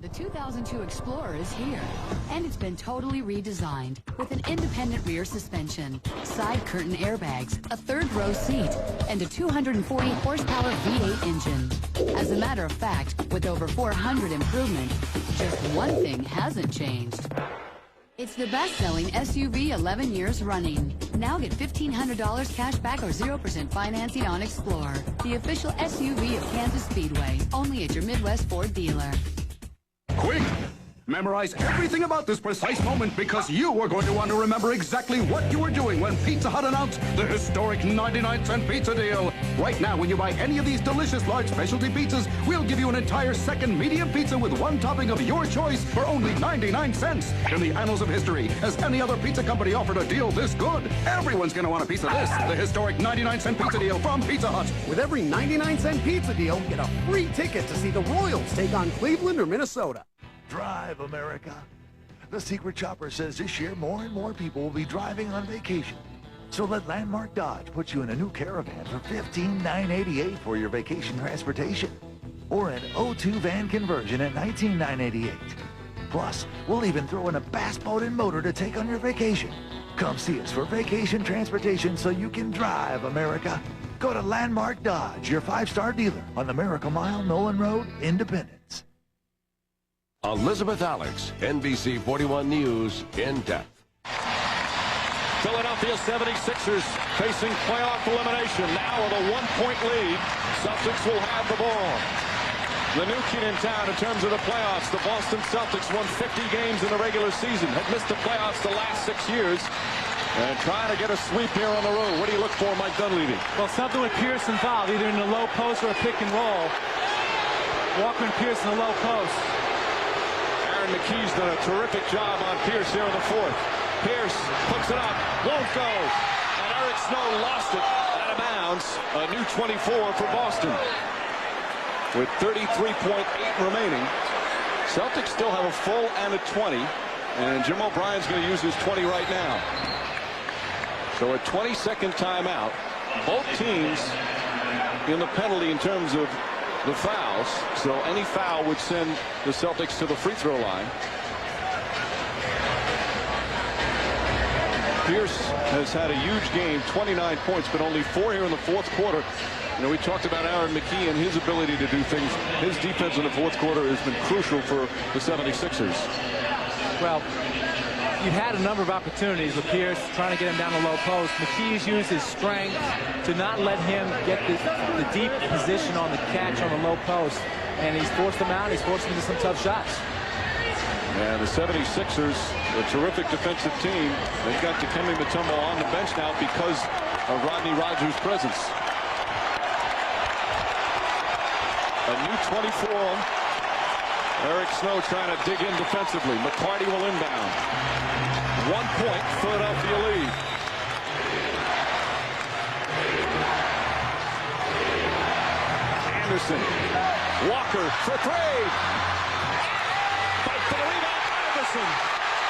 The 2002 Explorer is here, and it's been totally redesigned with an independent rear suspension, side curtain airbags, a third-row seat, and a 240-horsepower V8 engine. As a matter of fact, with over 400 improvements, just one thing hasn't changed. It's the best-selling SUV 11 years running. Now get $1,500 cash back or 0% financing on Explorer, the official SUV of Kansas Speedway, only at your Midwest Ford dealer. Quick! Memorize everything about this precise moment because you are going to want to remember exactly what you were doing when Pizza Hut announced the historic 99-cent pizza deal. Right now, when you buy any of these delicious large specialty pizzas, we'll give you an entire second medium pizza with one topping of your choice for only 99 cents. In the annals of history, has any other pizza company offered a deal this good? Everyone's going to want a piece of this, the historic 99-cent pizza deal from Pizza Hut. With every 99-cent pizza deal, get a free ticket to see the Royals take on Cleveland or Minnesota. Drive, America. The Secret Shopper says this year more and more people will be driving on vacation. So let Landmark Dodge put you in a new Caravan for $15,988 for your vacation transportation. Or an O2 van conversion at $19,988. Plus, we'll even throw in a bass boat and motor to take on your vacation. Come see us for vacation transportation so you can drive, America. Go to Landmark Dodge, your 5-star dealer on the Miracle Mile, Nolan Road, Independence. Elizabeth Alex, NBC 41 News, in depth. Philadelphia 76ers facing playoff elimination. Now with a 1-point lead, Celtics will have the ball. The new kid in town in terms of the playoffs. The Boston Celtics won 50 games in the regular season, had missed the playoffs the last 6 years, and trying to get a sweep here on the road. What do you look for, Mike Dunleavy? Well, something with Pierce involved, either in the low post or a pick and roll. Walker and Pierce in the low post. McKee's done a terrific job on Pierce here in the 4th. Pierce puts it up, won't go, and Eric Snow lost it out of bounds. A new 24 for Boston. With 33.8 remaining, Celtics still have a full and a 20, and Jim O'Brien's going to use his 20 right now. So a 20-second timeout. Both teams in the penalty in terms of the fouls, so any foul would send the Celtics to the free throw line. Pierce has had a huge game, 29 points, but only 4 here in the 4th quarter. You know, we talked about Aaron McKee and his ability to do things. His defense in the fourth quarter has been crucial for the 76ers. Well, you've had a number of opportunities with Pierce trying to get him down the low post. McKee's used his strength to not let him get the deep position on the catch on the low post. And he's forced them out. He's forced them into some tough shots. And the 76ers, a terrific defensive team. They've got Dikembe Mutombo on the bench now because of Rodney Rogers' presence. A new 24. Eric Snow trying to dig in defensively. McCarty will inbound. 1 point, Philadelphia lead. Anderson. Walker for three. Fight for the rebound. Iverson.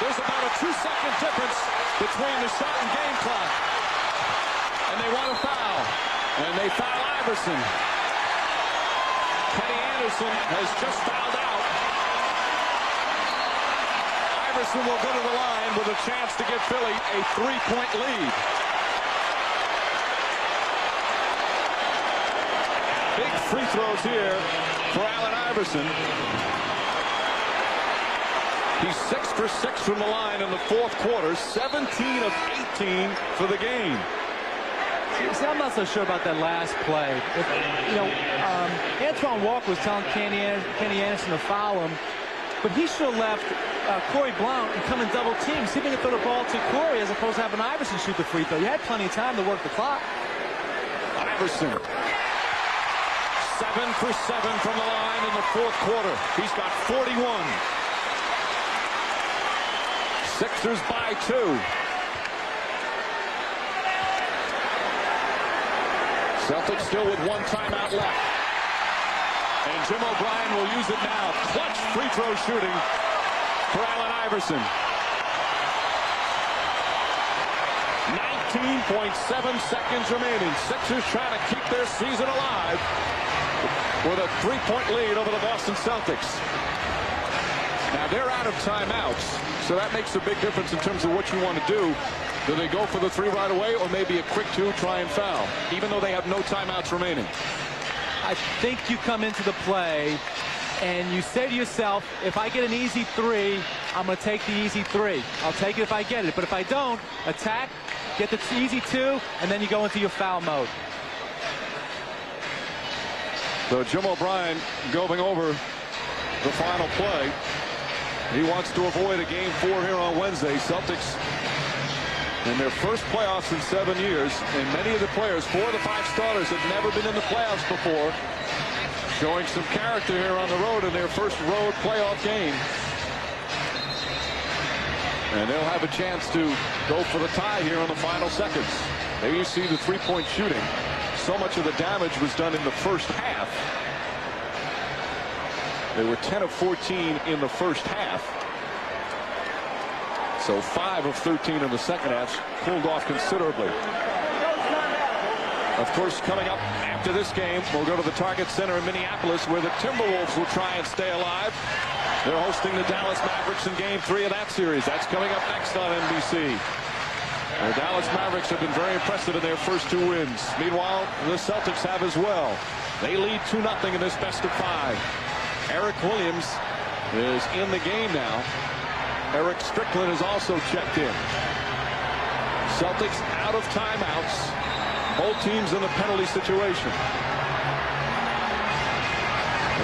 There's about a 2-second difference between the shot and game clock. And they want a foul. And they foul Iverson. Kenny Anderson has just fouled out. Iverson will go to the line with a chance to give Philly a 3-point lead. Big free throws here for Allen Iverson. He's 6 for 6 from the line in the fourth quarter, 17 of 18 for the game. See, I'm not so sure about that last play. Antoine Walker was telling Kenny Anderson to foul him, but he should have left Corey Blount and come in double team. See if he can throw the ball to Corey as opposed to having Iverson shoot the free throw. You had plenty of time to work the clock. Iverson. 7 for 7 from the line in the fourth quarter. He's got 41. Sixers by 2. Celtics still with 1 timeout left. And Jim O'Brien will use it now. Clutch free throw shooting for Allen Iverson. 19.7 seconds remaining. Sixers trying to keep their season alive with a 3-point lead over the Boston Celtics. Now they're out of timeouts, so that makes a big difference in terms of what you want to do. Do they go for the 3 right away, or maybe a quick 2, try and foul, even though they have no timeouts remaining? I think you come into the play and you say to yourself, if I get an easy 3, I'm going to take the easy 3. I'll take it if I get it. But if I don't, attack, get the easy 2, and then you go into your foul mode. So Jim O'Brien going over the final play. He wants to avoid a game 4 here on Wednesday. Celtics in their first playoffs in 7 years, and many of the players, 4 of the 5 starters, have never been in the playoffs before, showing some character here on the road in their first road playoff game. And they'll have a chance to go for the tie here in the final seconds. There you see the 3-point shooting. So much of the damage was done in the first half. They were 10 of 14 in the first half. So 5 of 13 in the second half, pulled off considerably. Of course, coming up after this game, we'll go to the Target Center in Minneapolis, where the Timberwolves will try and stay alive. They're hosting the Dallas Mavericks in Game 3 of that series. That's coming up next on NBC. The Dallas Mavericks have been very impressive in their first 2 wins. Meanwhile, the Celtics have as well. They lead 2-0 in this best of 5. Eric Williams is in the game now. Eric Strickland is also checked in. Celtics out of timeouts. Both teams in the penalty situation.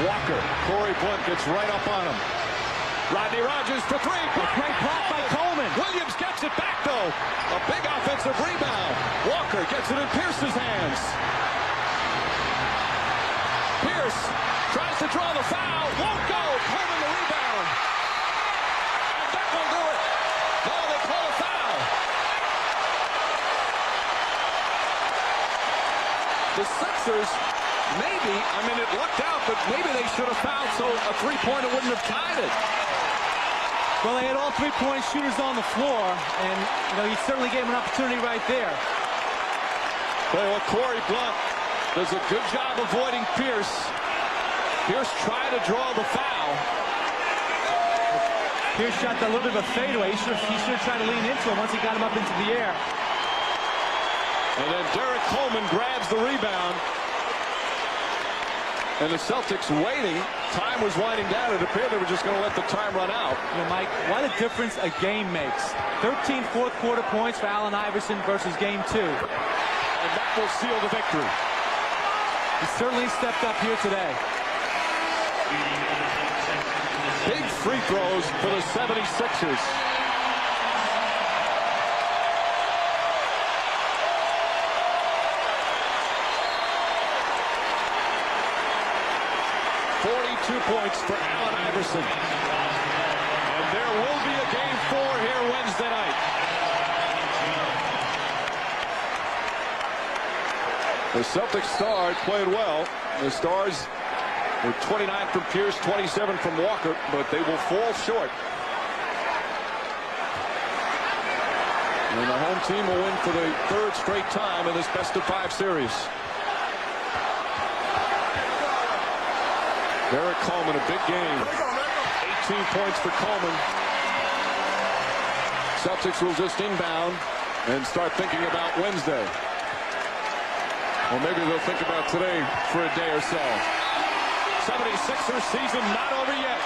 Walker, Corey Blount gets right up on him. Rodney Rogers for 3. Great block by Coleman. Williams gets it back, though. A big offensive rebound. Walker gets it in Pierce's hands. Pierce tries to draw the foul. Won't go. Coleman the rebound. And that will do it. No, they call a foul. The Sixers, maybe, it lucked out, but maybe they should have fouled so a 3-pointer wouldn't have tied it. Well, they had all 3-point shooters on the floor, and he certainly gave them an opportunity right there. Well, Corey Blount does a good job avoiding Pierce. Pierce tried to draw the foul. Pierce shot a little bit of a fadeaway. He should have tried to lean into him once he got him up into the air. And then Derek Coleman grabs the rebound. And the Celtics waiting. Time was winding down. It appeared they were just going to let the time run out. You know, Mike, what a difference a game makes. 13 fourth quarter points for Allen Iverson versus game 2. And that will seal the victory. He certainly stepped up here today. Big free throws for the 76ers. Points for Allen Iverson. And there will be a game 4 here Wednesday night. The Celtics Stars played well. The Stars were 29 from Pierce, 27 from Walker, but they will fall short. And the home team will win for the 3rd straight time in this best-of-5 series. Derek Coleman, a big game. 18 points for Coleman. Celtics will just inbound and start thinking about Wednesday. Or maybe they'll think about today for a day or so. 76ers season not over yet.